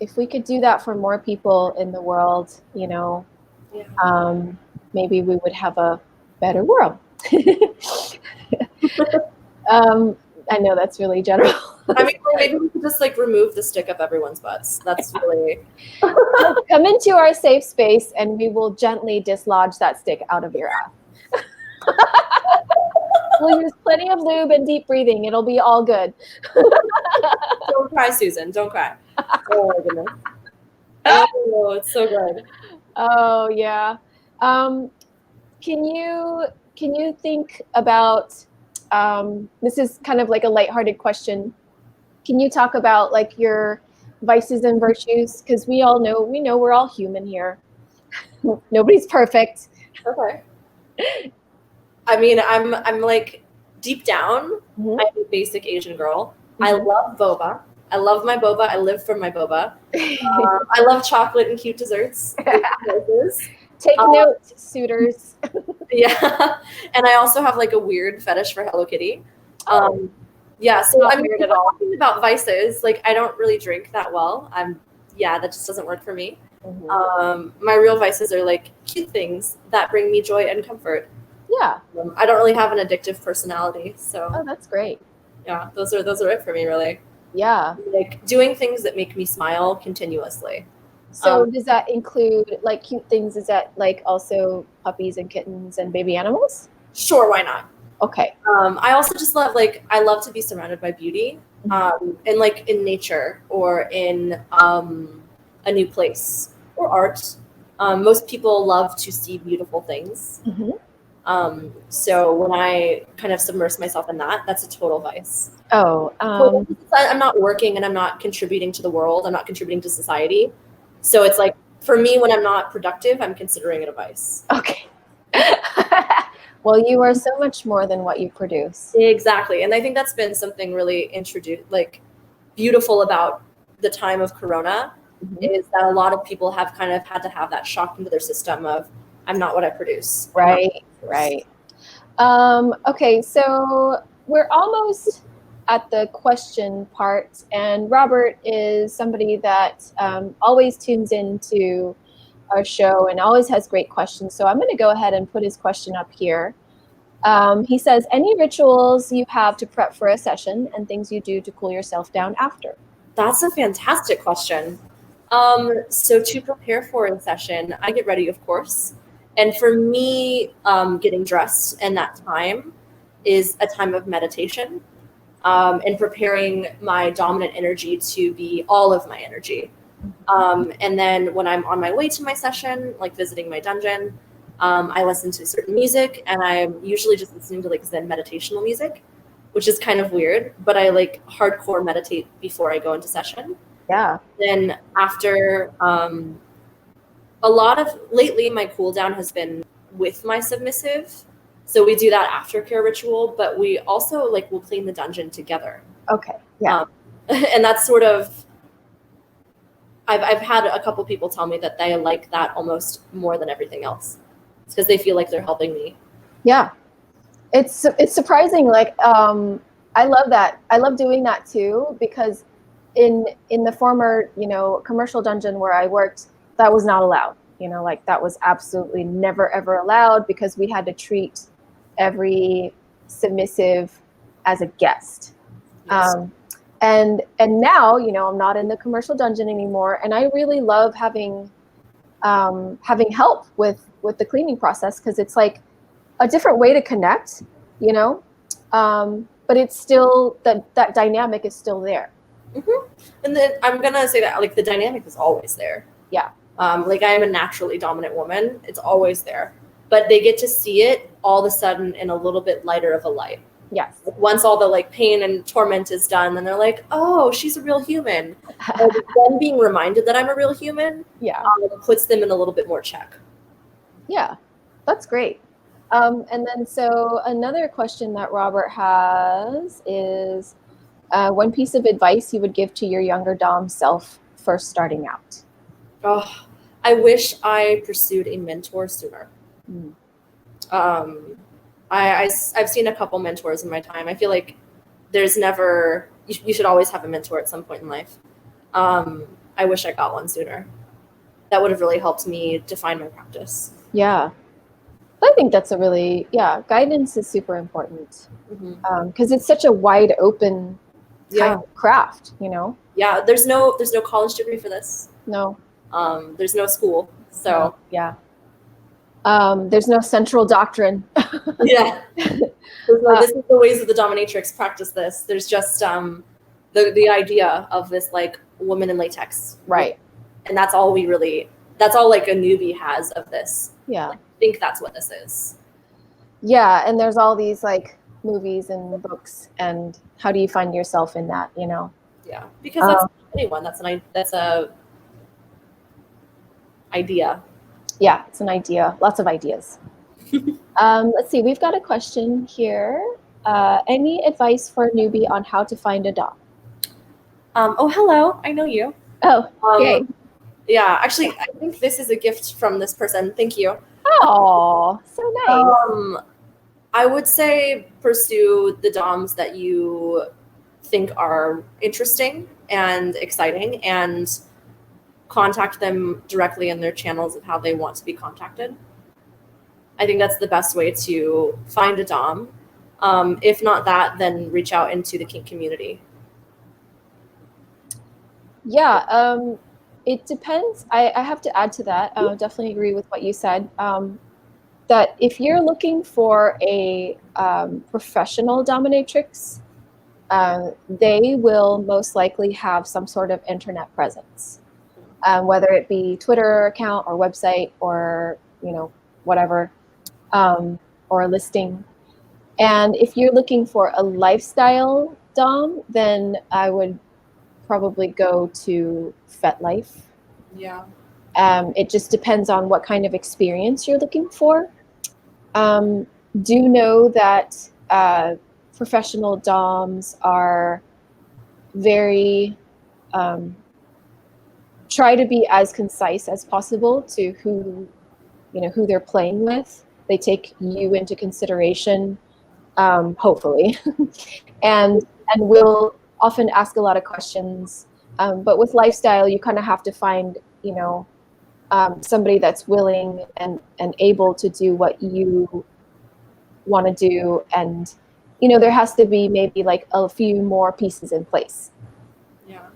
if we could do that for more people in the world, you know, maybe we would have a better world. I know that's really general. I mean, maybe we could just like remove the stick up everyone's butts. That's really Come into our safe space and we will gently dislodge that stick out of your ass. We'll use plenty of lube and deep breathing. It'll be all good. Don't cry, Susan. Don't cry. Oh my goodness. Oh, it's so good. Oh yeah. Can you think about this is kind of like a lighthearted question. Can you talk about like your vices and virtues? Because we know we're all human here. Nobody's perfect. Okay. I mean, I'm like deep down, Mhm. I'm a basic Asian girl. Mhm. I love boba. I love my boba. I live for my boba. I love chocolate and cute desserts. Take note, suitors. Yeah, and I also have like a weird fetish for Hello Kitty. Yeah, so Not I mean, weird at all. talking about vices, like I don't really drink that well. That just doesn't work for me. Mhm. My real vices are like cute things that bring me joy and comfort. Yeah. I don't really have an addictive personality, so Oh, that's great. yeah, those are it for me, really. Yeah. Like doing things that make me smile continuously. So does that include like cute things? Is that like also puppies and kittens and baby animals? Sure, why not? Okay. I also just love I love to be surrounded by beauty, and like in nature or in a new place or art. Most people love to see beautiful things. Mhm. So when I kind of submerge myself in that, that's a total vice. Oh, I'm not working and I'm not contributing to the world. I'm not contributing to society. So it's like, for me, when I'm not productive, I'm considering it a vice. okay. Well, you are so much more than what you produce. Exactly. And I think that's been something really beautiful about the time of Corona, is that a lot of people have kind of had to have that shock into their system of, I'm not what I produce. Right. Okay, so we're almost at the question part, and Robert is somebody that always tunes into our show and always has great questions. So I'm going to go ahead and put his question up here. He says, any rituals you have to prep for a session and things you do to cool yourself down after? That's a fantastic question. So to prepare for a session, I get ready, of course. And for me, getting dressed and that time is a time of meditation, and preparing my dominant energy to be all of my energy. And then when I'm on my way to my session, like visiting my dungeon, I listen to certain music, and I'm usually just listening to like Zen meditational music, which is kind of weird, but I like hardcore meditate before I go into session. Yeah. Then after, a lot of lately, my cool down has been with my submissive. So we do that aftercare ritual, but we also we'll clean the dungeon together. Okay. Yeah. And that's sort of, I've had a couple people tell me that they like that almost more than everything else. It's because they feel like they're helping me. Yeah. It's surprising. I love that. I love doing that too, because in the former, commercial dungeon where I worked, that was not allowed. That was absolutely never ever allowed, because we had to treat every submissive as a guest. Yes. And now, I'm not in the commercial dungeon anymore, and I really love having help with the cleaning process, because it's like a different way to connect, but it's still that dynamic is still there. And then I'm gonna say that the dynamic is always there. Yeah. I am a naturally dominant woman. It's always there, but they get to see it all of a sudden in a little bit lighter of a light. Yes. Once all the pain and torment is done, then they're like, oh, she's a real human. Them being reminded that I'm a real human, puts them in a little bit more check. Yeah, that's great. And then so another question that Robert has is, one piece of advice you would give to your younger Dom self first starting out? Oh, I wish I pursued a mentor sooner. I've seen a couple mentors in my time. I feel like there's never, you should always have a mentor at some point in life. I wish I got one sooner. That would have really helped me define my practice. Yeah. I think that's guidance is super important, because it's such a wide open kind of craft, you know? Yeah, there's no college degree for this. No. There's no school. So yeah. There's no central doctrine. yeah. This is the ways of the dominatrix practice this. There's just the idea of this like woman in latex. Right. And that's all like a newbie has of this. Yeah. I think that's what this is. Yeah, and there's all these like movies and books, and how do you find yourself in that, you know? Yeah, because that's not anyone. That's a idea. Yeah, it's an idea. Lots of ideas. Let's see. We've got a question here. Any advice for a newbie on how to find a dom? Oh, hello. I know you. Oh, yay. Yeah, actually, I think this is a gift from this person. Thank you. Oh, so nice. I would say pursue the doms that you think are interesting and exciting, and contact them directly in their channels of how they want to be contacted. I think that's the best way to find a dom. If not that, then reach out into the kink community. Yeah, it depends. I have to add to that. I definitely agree with what you said. That if you're looking for a professional dominatrix, they will most likely have some sort of internet presence, whether it be Twitter account or website or, you know, whatever, or a listing. And if you're looking for a lifestyle dom, then I would probably go to FetLife. Yeah. It just depends on what kind of experience you're looking for. Do know that professional doms are very try to be as concise as possible to who they're playing with. They take you into consideration, hopefully, and will often ask a lot of questions. But with lifestyle, you kind of have to find, somebody that's willing and able to do what you want to do. And, there has to be maybe like a few more pieces in place. Yeah.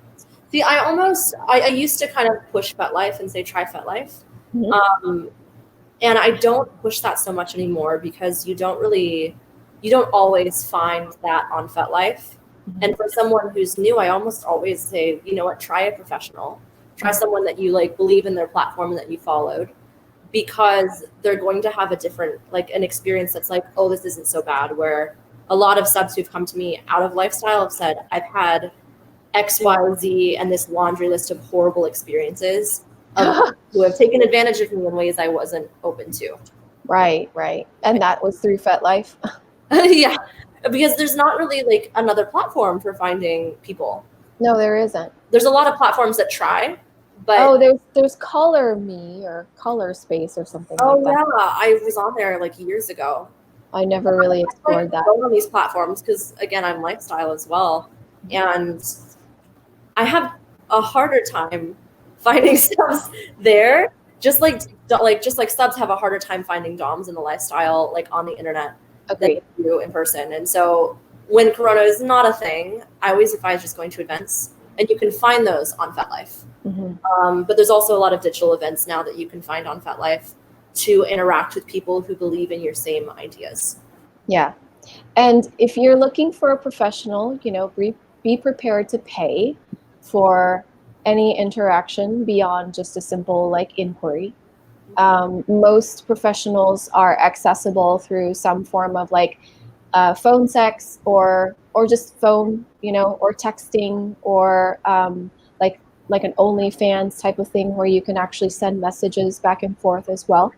See, I used to kind of push FetLife and say, try FetLife. Mm-hmm. And I don't push that so much anymore because you don't always find that on FetLife. Mm-hmm. And for someone who's new, I almost always say, you know what, try a professional. Try someone that you like believe in their platform and that you followed, because they're going to have a different, like an experience that's like, oh, this isn't so bad. Where a lot of subs who've come to me out of lifestyle have said, I've had X, Y, Z, and this laundry list of horrible experiences who have taken advantage of me in ways I wasn't open to. Right. And that was through FetLife. Yeah, because there's not really like another platform for finding people. No, there isn't. There's a lot of platforms that try. But there's Color Me or Color Space or something like that. Oh, yeah. I was on there like years ago. I never really explored that. On these platforms because, again, I'm lifestyle as well. And I have a harder time finding subs there. Just like subs have a harder time finding doms in the lifestyle, like on the internet, than they do in person. And so when Corona is not a thing, I always advise just going to events. And you can find those on FetLife. Mm-hmm. But there's also a lot of digital events now that you can find on FetLife to interact with people who believe in your same ideas. Yeah. And if you're looking for a professional, be prepared to pay for any interaction beyond just a simple like inquiry. Most professionals are accessible through some form of like phone sex or just phone, or texting, or like an OnlyFans type of thing where you can actually send messages back and forth as well.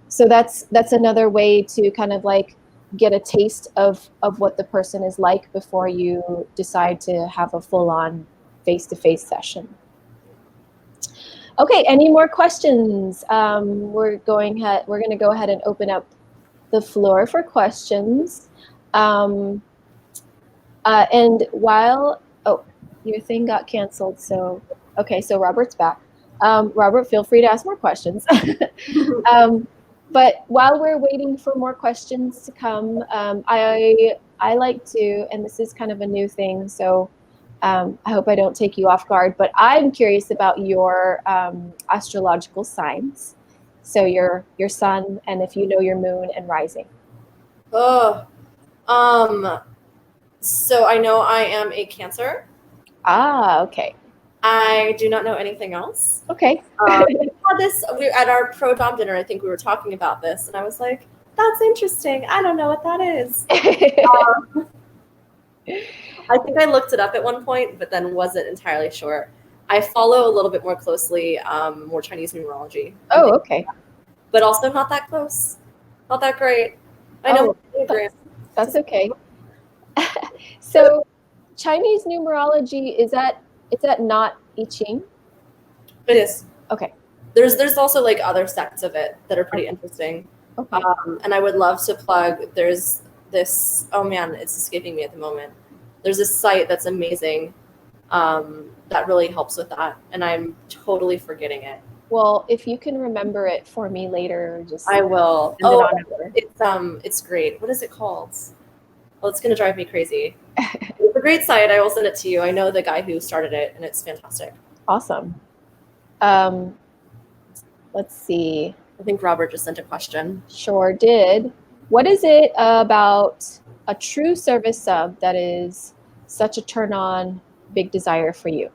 So that's another way to kind of like get a taste of what the person is like before you decide to have a full-on face-to-face session. Okay, any more questions? We're going to go ahead and open up the floor for questions. And while your thing got canceled, so okay, so Robert's back. Robert, feel free to ask more questions. But while we're waiting for more questions to come, I like to, and this is kind of a new thing, so I hope I don't take you off guard, but I'm curious about your astrological signs. So your sun, and if you know your moon and rising. Oh, so I know I am a Cancer. Ah, okay. I do not know anything else. Okay. We at our pro dom dinner. I think we were talking about this, and I was like, "That's interesting. I don't know what that is." I think I looked it up at one point, but then wasn't entirely sure. I follow a little bit more closely, more Chinese numerology. Oh, okay. But also not that close, not that great. I know. That's okay. So, Chinese numerology, is that not I Ching? It is. Okay. There's also like other sects of it that are pretty interesting. Okay. And I would love to plug. There's this. Oh man, it's escaping me at the moment. There's this site that's amazing. That really helps with that, and I'm totally forgetting it. Well, if you can remember it for me later, just I will. send it on over. It's great. What is it called? Well, it's gonna drive me crazy. It's a great site. I will send it to you. I know the guy who started it, and it's fantastic. Awesome. Let's see. I think Robert just sent a question. Sure did. What is it about a true service sub that is such a turn on, big desire for you?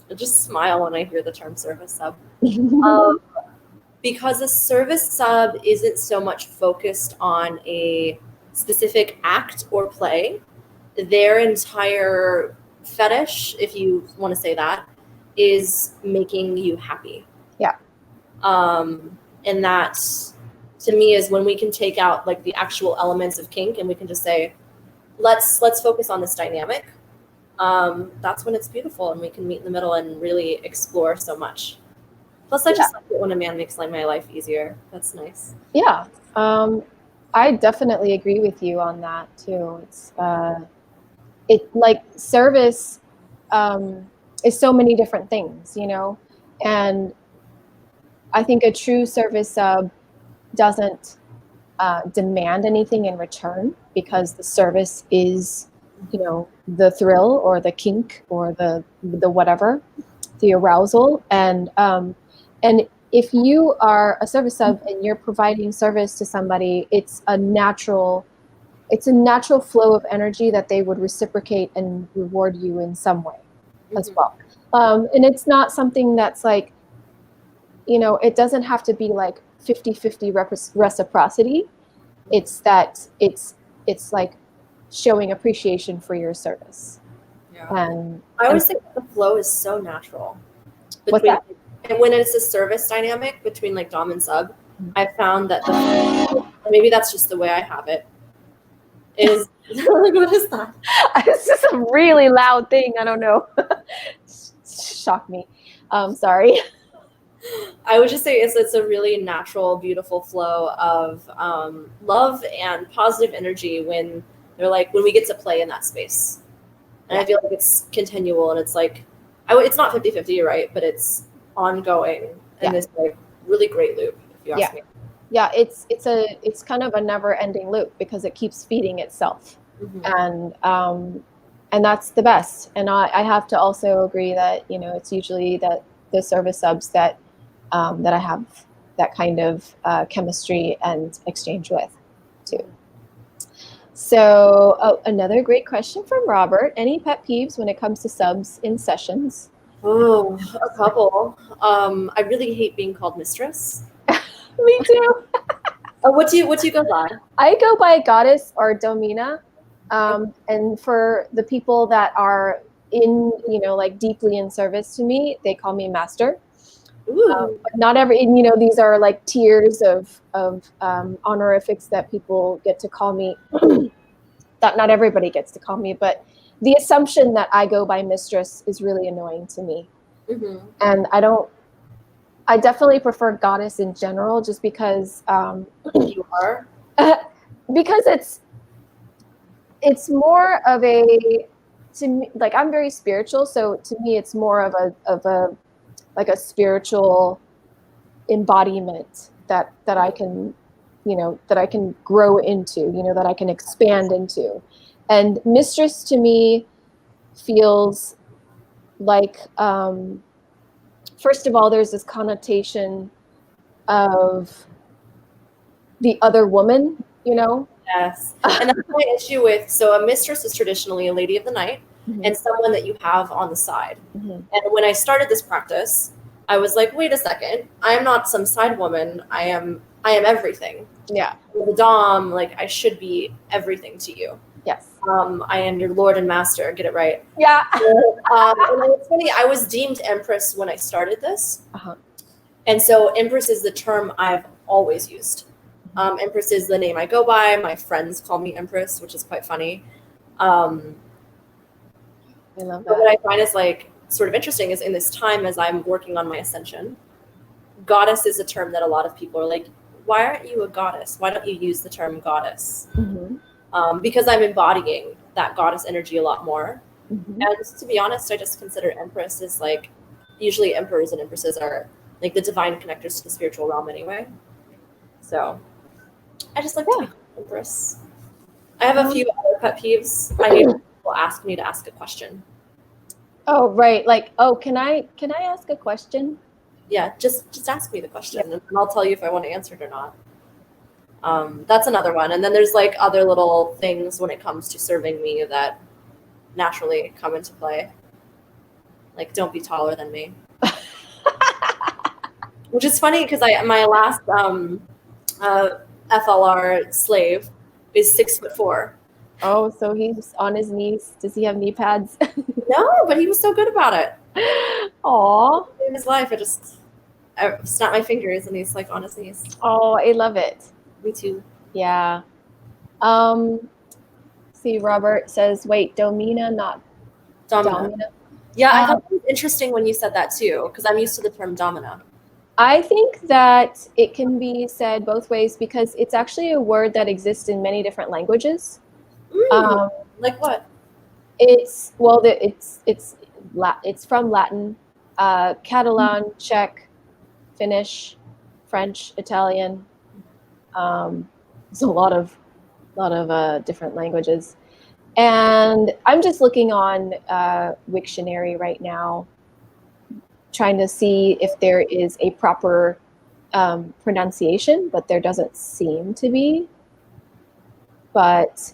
I just smile when I hear the term service sub. Because a service sub isn't so much focused on a specific act or play. Their entire fetish, if you want to say that, is making you happy. Yeah. And that, to me, is when we can take out like the actual elements of kink and we can just say, let's focus on this dynamic. That's when it's beautiful and we can meet in the middle and really explore so much. Plus, I just like it when a man makes my life easier. That's nice. Yeah. I definitely agree with you on that too. It's it like service is so many different things, you know, and I think a true service sub doesn't demand anything in return because the service is, you know, the thrill or the kink or the whatever, the arousal, and if you are a service sub and you're providing service to somebody, it's a natural flow of energy that they would reciprocate and reward you in some way as well. And it's not something that's like, you know, it doesn't have to be like 50-50 reciprocity. It's that it's like showing appreciation for your service. Yeah. And I always think the flow is so natural. What's that? And when it's a service dynamic between like dom and sub, I found that maybe that's just the way I have it. Is what is that? It's just a really loud thing. I don't know. Shocked me. Sorry. I would just say it's a really natural, beautiful flow of love and positive energy when they're like when we get to play in that space. And I feel like it's continual and it's like it's not 50-50, you're right, but it's ongoing in this like really great loop, if you ask me. Yeah, it's kind of a never-ending loop because it keeps feeding itself, and that's the best. And I have to also agree that, you know, it's usually that the service subs that that I have that kind of chemistry and exchange with too. So another great question from Robert: any pet peeves when it comes to subs in sessions? Oh, a couple. I really hate being called mistress. Me too. What do you go by? I go by goddess or domina, and for the people that are in, you know, like deeply in service to me, they call me master. But not every, you know, these are like tiers of honorifics that people get to call me. That not everybody gets to call me, but the assumption that I go by mistress is really annoying to me. And I definitely prefer goddess in general, just because you are because it's more of a, to me, like, I'm very spiritual, so to me it's more of a like a spiritual embodiment that I can, you know, that I can grow into, you know, that I can expand into. And mistress to me feels like, first of all, there's this connotation of the other woman, you know? Yes. And that's my issue with, so a mistress is traditionally a lady of the night Mhm. and someone that you have on the side. Mhm. And when I started this practice, I was like, wait a second, I am not some side woman. I am everything. Yeah. With a dom, like I should be everything to you. Yes. I am your lord and master. Get it right. Yeah. And it's funny, I was deemed Empress when I started this. Uh-huh. And so Empress is the term I've always used. Empress is the name I go by. My friends call me Empress, which is quite funny. I love But what that. I find is like sort of interesting is in this time as I'm working on my ascension, goddess is a term that a lot of people are like, why aren't you a goddess? Why don't you use the term goddess? Mhm. Because I'm embodying that goddess energy a lot more. Mhm. And to be honest, I just consider Empress as like, usually emperors and empresses are like the divine connectors to the spiritual realm anyway. So I just like to be Empress. I have a few other pet peeves. I hate when people ask me to ask a question. Oh, right. Like, oh, can I ask a question? Yeah, just ask me the question and I'll tell you if I want to answer it or not. That's another one. And then there's like other little things when it comes to serving me that naturally come into play. Like, don't be taller than me. Which is funny because my last FLR slave is 6'4". Oh, so he's on his knees. Does he have knee pads? No, but he was so good about it. Aw. In his life, I snap my fingers and he's like on his knees. Oh, I love it. Me too. Yeah. See, Robert says, wait, Domina, not Domina. Yeah, I thought it was interesting when you said that too, because I'm used to the term domina. I think that it can be said both ways because it's actually a word that exists in many different languages. Like what? It's it's from Latin, Catalan, Czech, Finnish, French, Italian. There's a lot of different languages, and I'm just looking on Wiktionary right now, trying to see if there is a proper pronunciation, but there doesn't seem to be. But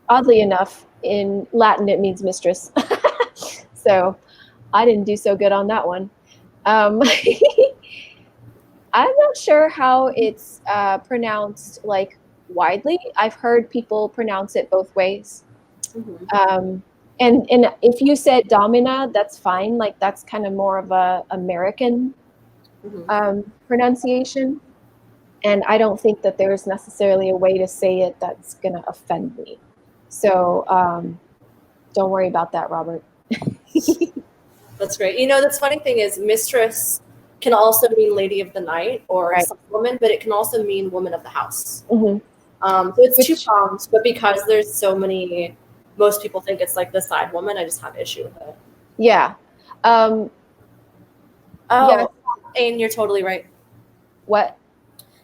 oddly enough, in Latin it means mistress. So I didn't do so good on that one. I'm not sure how it's pronounced like widely. I've heard people pronounce it both ways. Mm-hmm. And if you said domina, that's fine. Like that's kind of more of a American pronunciation. And I don't think that there's necessarily a way to say it that's going to offend me. So don't worry about that, Robert. That's great. You know, the funny thing is mistress can also mean lady of the night or some woman, but it can also mean woman of the house. Mm-hmm. So it's two prongs, but because there's so many, most people think it's like the side woman, I just have issue with it. Yeah. Yeah. Ain, you're totally right. What?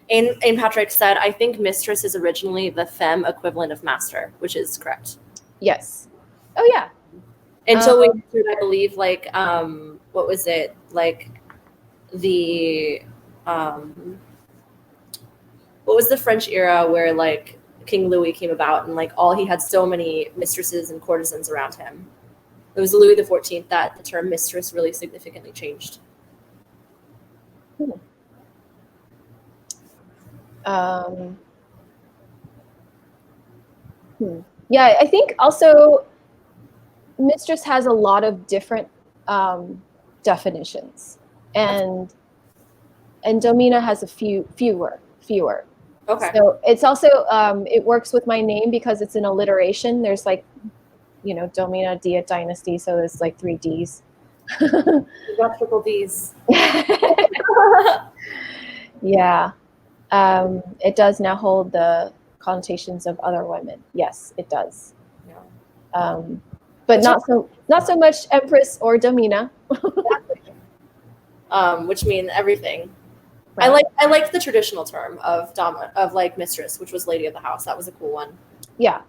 Ain Patrick said, I think mistress is originally the femme equivalent of master, which is correct. Yes. Oh, yeah. Until we entered, I believe, like, what was it? Like the, what was the French era where like King Louis came about and like he had so many mistresses and courtesans around him. It was Louis XIV that the term mistress really significantly changed. Yeah, I think also mistress has a lot of different definitions, and domina has a fewer. Okay. So it's also it works with my name because it's an alliteration. There's like, you know, Domina, Dia, Dynasty, so there's like 3 Ds. You got triple Ds. Yeah. It does now hold the connotations of other women. Yes, it does. Yeah. But not so much Empress or Domina. Which mean everything. Right. I like the traditional term of like mistress, which was lady of the house. That was a cool one. Yeah.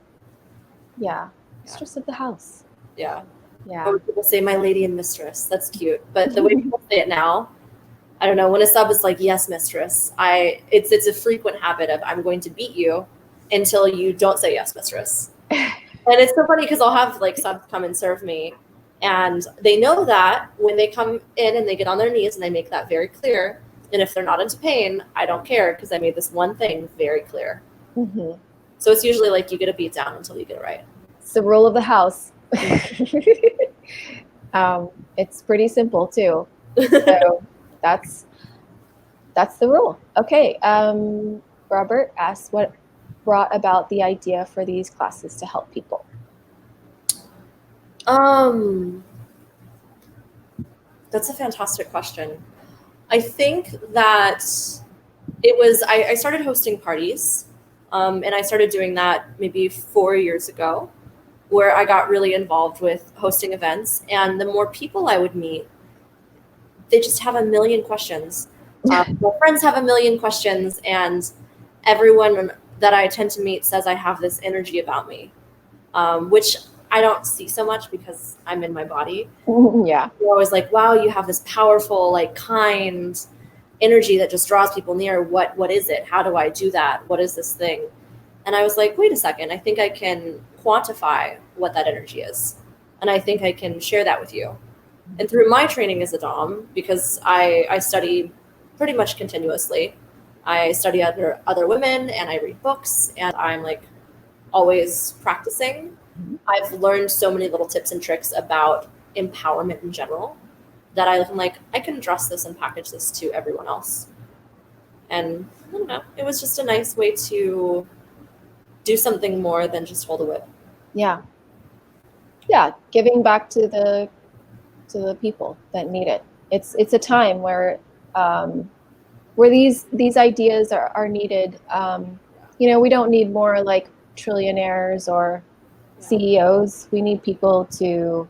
Yeah. Mistress of the house. Yeah. Yeah. Or when people say my lady and mistress. That's cute. But the way people say it now, I don't know. When a sub is like, yes, mistress, it's a frequent habit of I'm going to beat you until you don't say yes, mistress. And it's so funny because I'll have like subs come and serve me, and they know that when they come in and they get on their knees and they make that very clear. And if they're not into pain, I don't care because I made this one thing very clear. Mm-hmm. So it's usually like you get a beat down until you get it right. It's the rule of the house. It's pretty simple too. So that's the rule. Okay. Robert asked what brought about the idea for these classes to help people. That's a fantastic question. I think that it was, I started hosting parties, and I started doing that maybe 4 years ago, where I got really involved with hosting events. And the more people I would meet, they just have a million questions. My friends have a million questions, and everyone that I tend to meet says I have this energy about me, which I don't see so much because I'm in my body. Yeah. They're always like, wow, you have this powerful, like, kind energy that just draws people near. What is it? How do I do that? What is this thing? And I was like, wait a second, I think I can quantify what that energy is. And I think I can share that with you. And through my training as a Dom, because I study pretty much continuously, I study other women and I read books and I'm like always practicing. I've learned so many little tips and tricks about empowerment in general that I'm like, I can address this and package this to everyone else. And I don't know, it was just a nice way to do something more than just hold a whip. Yeah. Yeah. Giving back to the people that need it. It's a time where these ideas are needed. We don't need more like trillionaires or CEOs. We need people to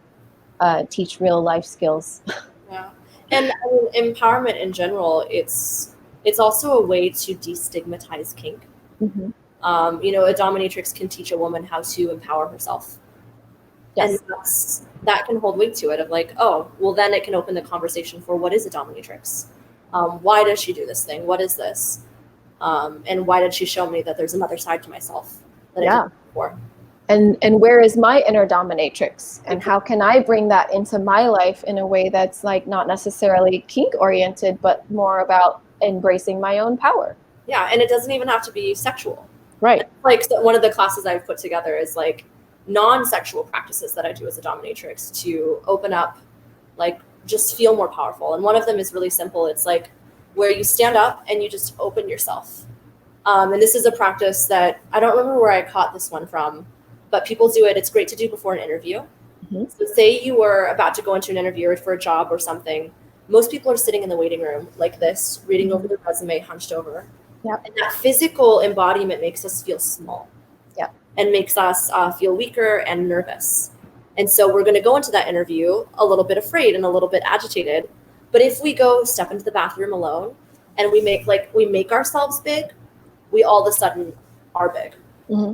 teach real life skills. Yeah, and I mean, empowerment in general, it's also a way to destigmatize kink. Mm-hmm. A dominatrix can teach a woman how to empower herself. Yes. And that can hold weight to it of like, oh, well, then it can open the conversation for what is a dominatrix? Why does she do this thing? What is this? And why did she show me that there's another side to myself that I didn't know before? And where is my inner dominatrix? And how can I bring that into my life in a way that's like not necessarily kink oriented, but more about embracing my own power? Yeah, and it doesn't even have to be sexual. Right. Like one of the classes I've put together is like non-sexual practices that I do as a dominatrix to open up, like just feel more powerful. And one of them is really simple. It's like where you stand up and you just open yourself. And this is a practice that I don't remember where I caught this one from, but people do it. It's great to do before an interview. Mm-hmm. So say you were about to go into an interview or for a job or something. Most people are sitting in the waiting room like this, reading over their resume, hunched over. Yep. And that physical embodiment makes us feel small. Yep. And makes us feel weaker and nervous. And so we're going to go into that interview a little bit afraid and a little bit agitated. But if we go step into the bathroom alone and we make ourselves big, we all of a sudden are big. Mm-hmm.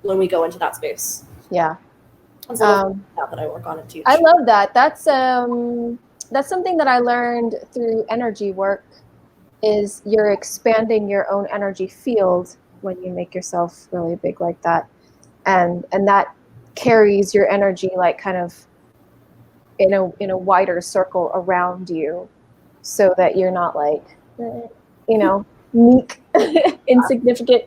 When we go into that space. Yeah. That I work on and teach. I love that. That's something that I learned through energy work, is you're expanding your own energy field when you make yourself really big like that. And that carries your energy like kind of in a wider circle around you, so that you're not like, meek, insignificant.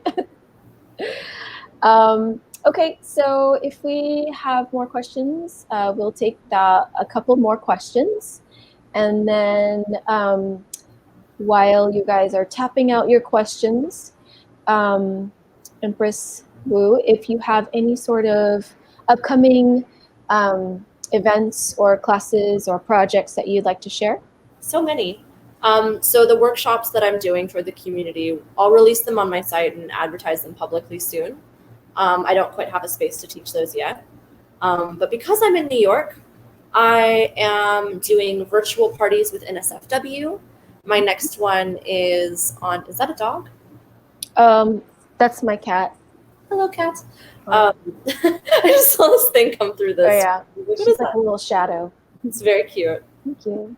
Okay, so if we have more questions, we'll take a couple more questions. And then while you guys are tapping out your questions, Empress Wu, if you have any sort of upcoming events or classes or projects that you'd like to share. So many. So the workshops that I'm doing for the community, I'll release them on my site and advertise them publicly soon. I don't quite have a space to teach those yet. But because I'm in New York, I am doing virtual parties with NSFW. My next one is that a dog? That's my cat. Hello, cat. I just saw this thing come through this. Oh yeah, What she's is like that? a little shadow. It's very cute. Thank you.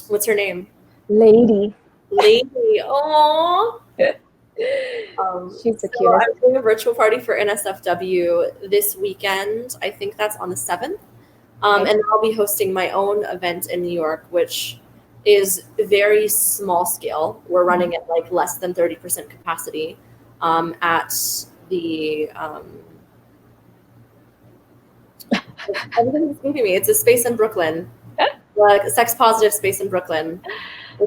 What's her name? Lady. Lady. Aww. She's the So cutest. I'm doing a virtual party for NSFW this weekend. I think that's on the 7th. Okay. And I'll be hosting my own event in New York, which is very small scale. We're running at like less than 30% capacity at the everything's escaping me. It's a space in Brooklyn, like a sex positive space in Brooklyn.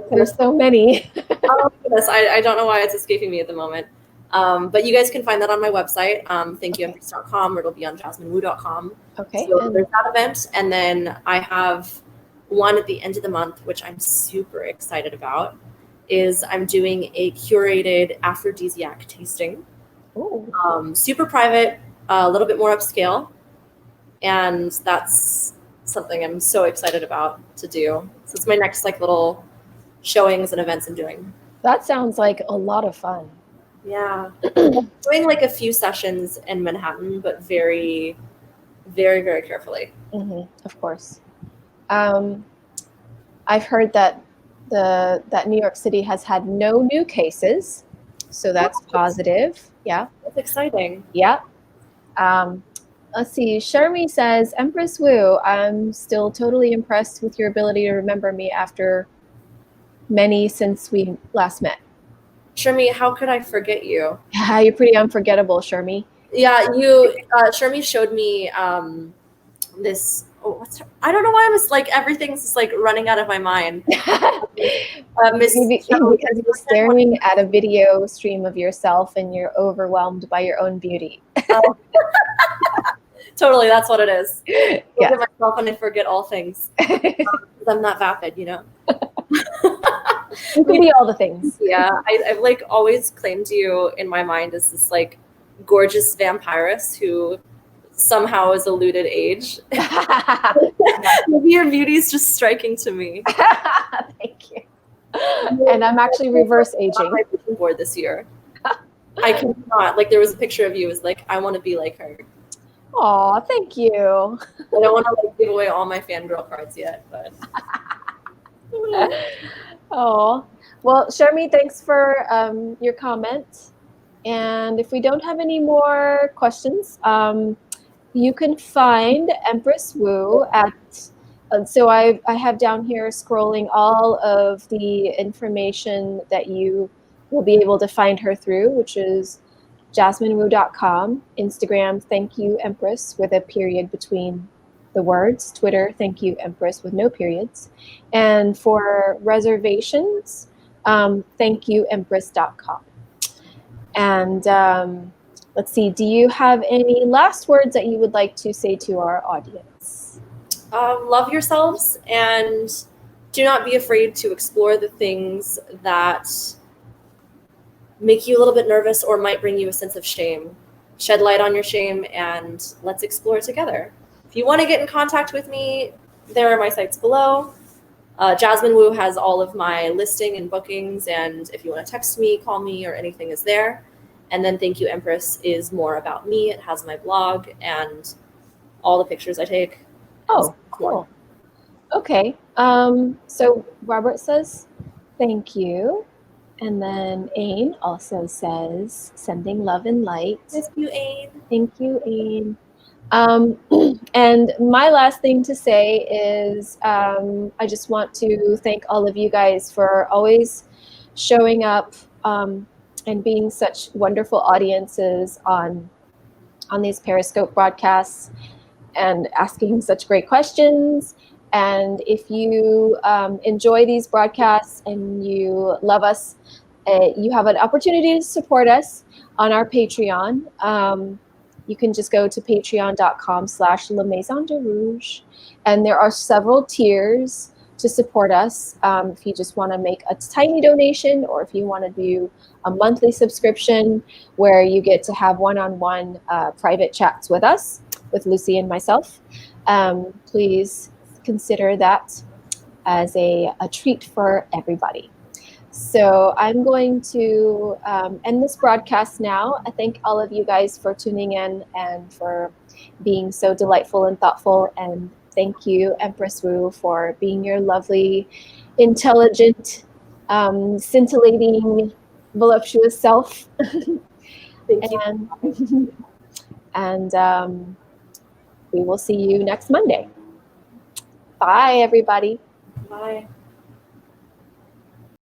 There's so many. Oh goodness, I don't know why it's escaping me at the moment. But you guys can find that on my website, thankyouempress.com, or it'll be on jasminwu.com. Okay. So there's that event, and then I have one at the end of the month, which I'm super excited about, is I'm doing a curated aphrodisiac tasting. Ooh. Super private, a little bit more upscale, and that's something I'm so excited about to do. So it's my next like little showings and events I'm doing. That sounds like a lot of fun. Yeah. I'm doing like a few sessions in Manhattan, but very, very, very carefully. Of course. I've heard that that New York City has had no new cases, so that's positive. Yeah. That's exciting. Yeah. Let's see. Sharmi says, Empress Wu, I'm still totally impressed with your ability to remember me after many since we last met. Shermi, how could I forget you? You're pretty unforgettable, Sharmi. Yeah, Shermi showed me this. I don't know why I was like, everything's just like running out of my mind. Because you're staring at a video stream of yourself and you're overwhelmed by your own beauty. Totally, that's what it is. Yeah. Look at myself and I forget all things. I'm not vapid, you know. You can be all the things. Yeah, I've like always claimed you in my mind as this like gorgeous vampiress who somehow has eluded age. Maybe your beauty is just striking to me. Thank you. And I'm actually reverse aging. On my vision board this year. I cannot. Like there was a picture of you. It was like I want to be like her. Aw, thank you. I don't want to like give away all my fangirl cards yet, but. Oh, well, Sharmi, thanks for your comment. And if we don't have any more questions, you can find Empress Wu at. So I have down here scrolling all of the information that you will be able to find her through, which is jasminwu.com, Instagram, thank you Empress with a period between the words, Twitter, thank you Empress with no periods. And for reservations, thankyouempress.com. And let's see, do you have any last words that you would like to say to our audience? Love yourselves and do not be afraid to explore the things that make you a little bit nervous or might bring you a sense of shame. Shed light on your shame and let's explore together. If you want to get in contact with me, there are my sites below. Jazmin Wu has all of my listing and bookings, and if you want to text me, call me, or anything is there. And then Thank You Empress is more about me. It has my blog and all the pictures I take. Oh, cool. Okay. So Robert says, thank you. And then Ain also says, sending love and light. Thank you, Ain. Thank you, Ain. And my last thing to say is I just want to thank all of you guys for always showing up and being such wonderful audiences on these Periscope broadcasts and asking such great questions. And if you enjoy these broadcasts and you love us, you have an opportunity to support us on our Patreon. You can just go to patreon.com/La Maison de Rouge. And there are several tiers to support us. If you just want to make a tiny donation, or if you want to do a monthly subscription where you get to have one-on-one private chats with us, with Lucy and myself, please consider that as a treat for everybody. So I'm going to end this broadcast now. I thank all of you guys for tuning in and for being so delightful and thoughtful. And thank you, Empress Wu, for being your lovely, intelligent, scintillating, voluptuous self. Thank you. And we will see you next Monday. Bye, everybody. Bye.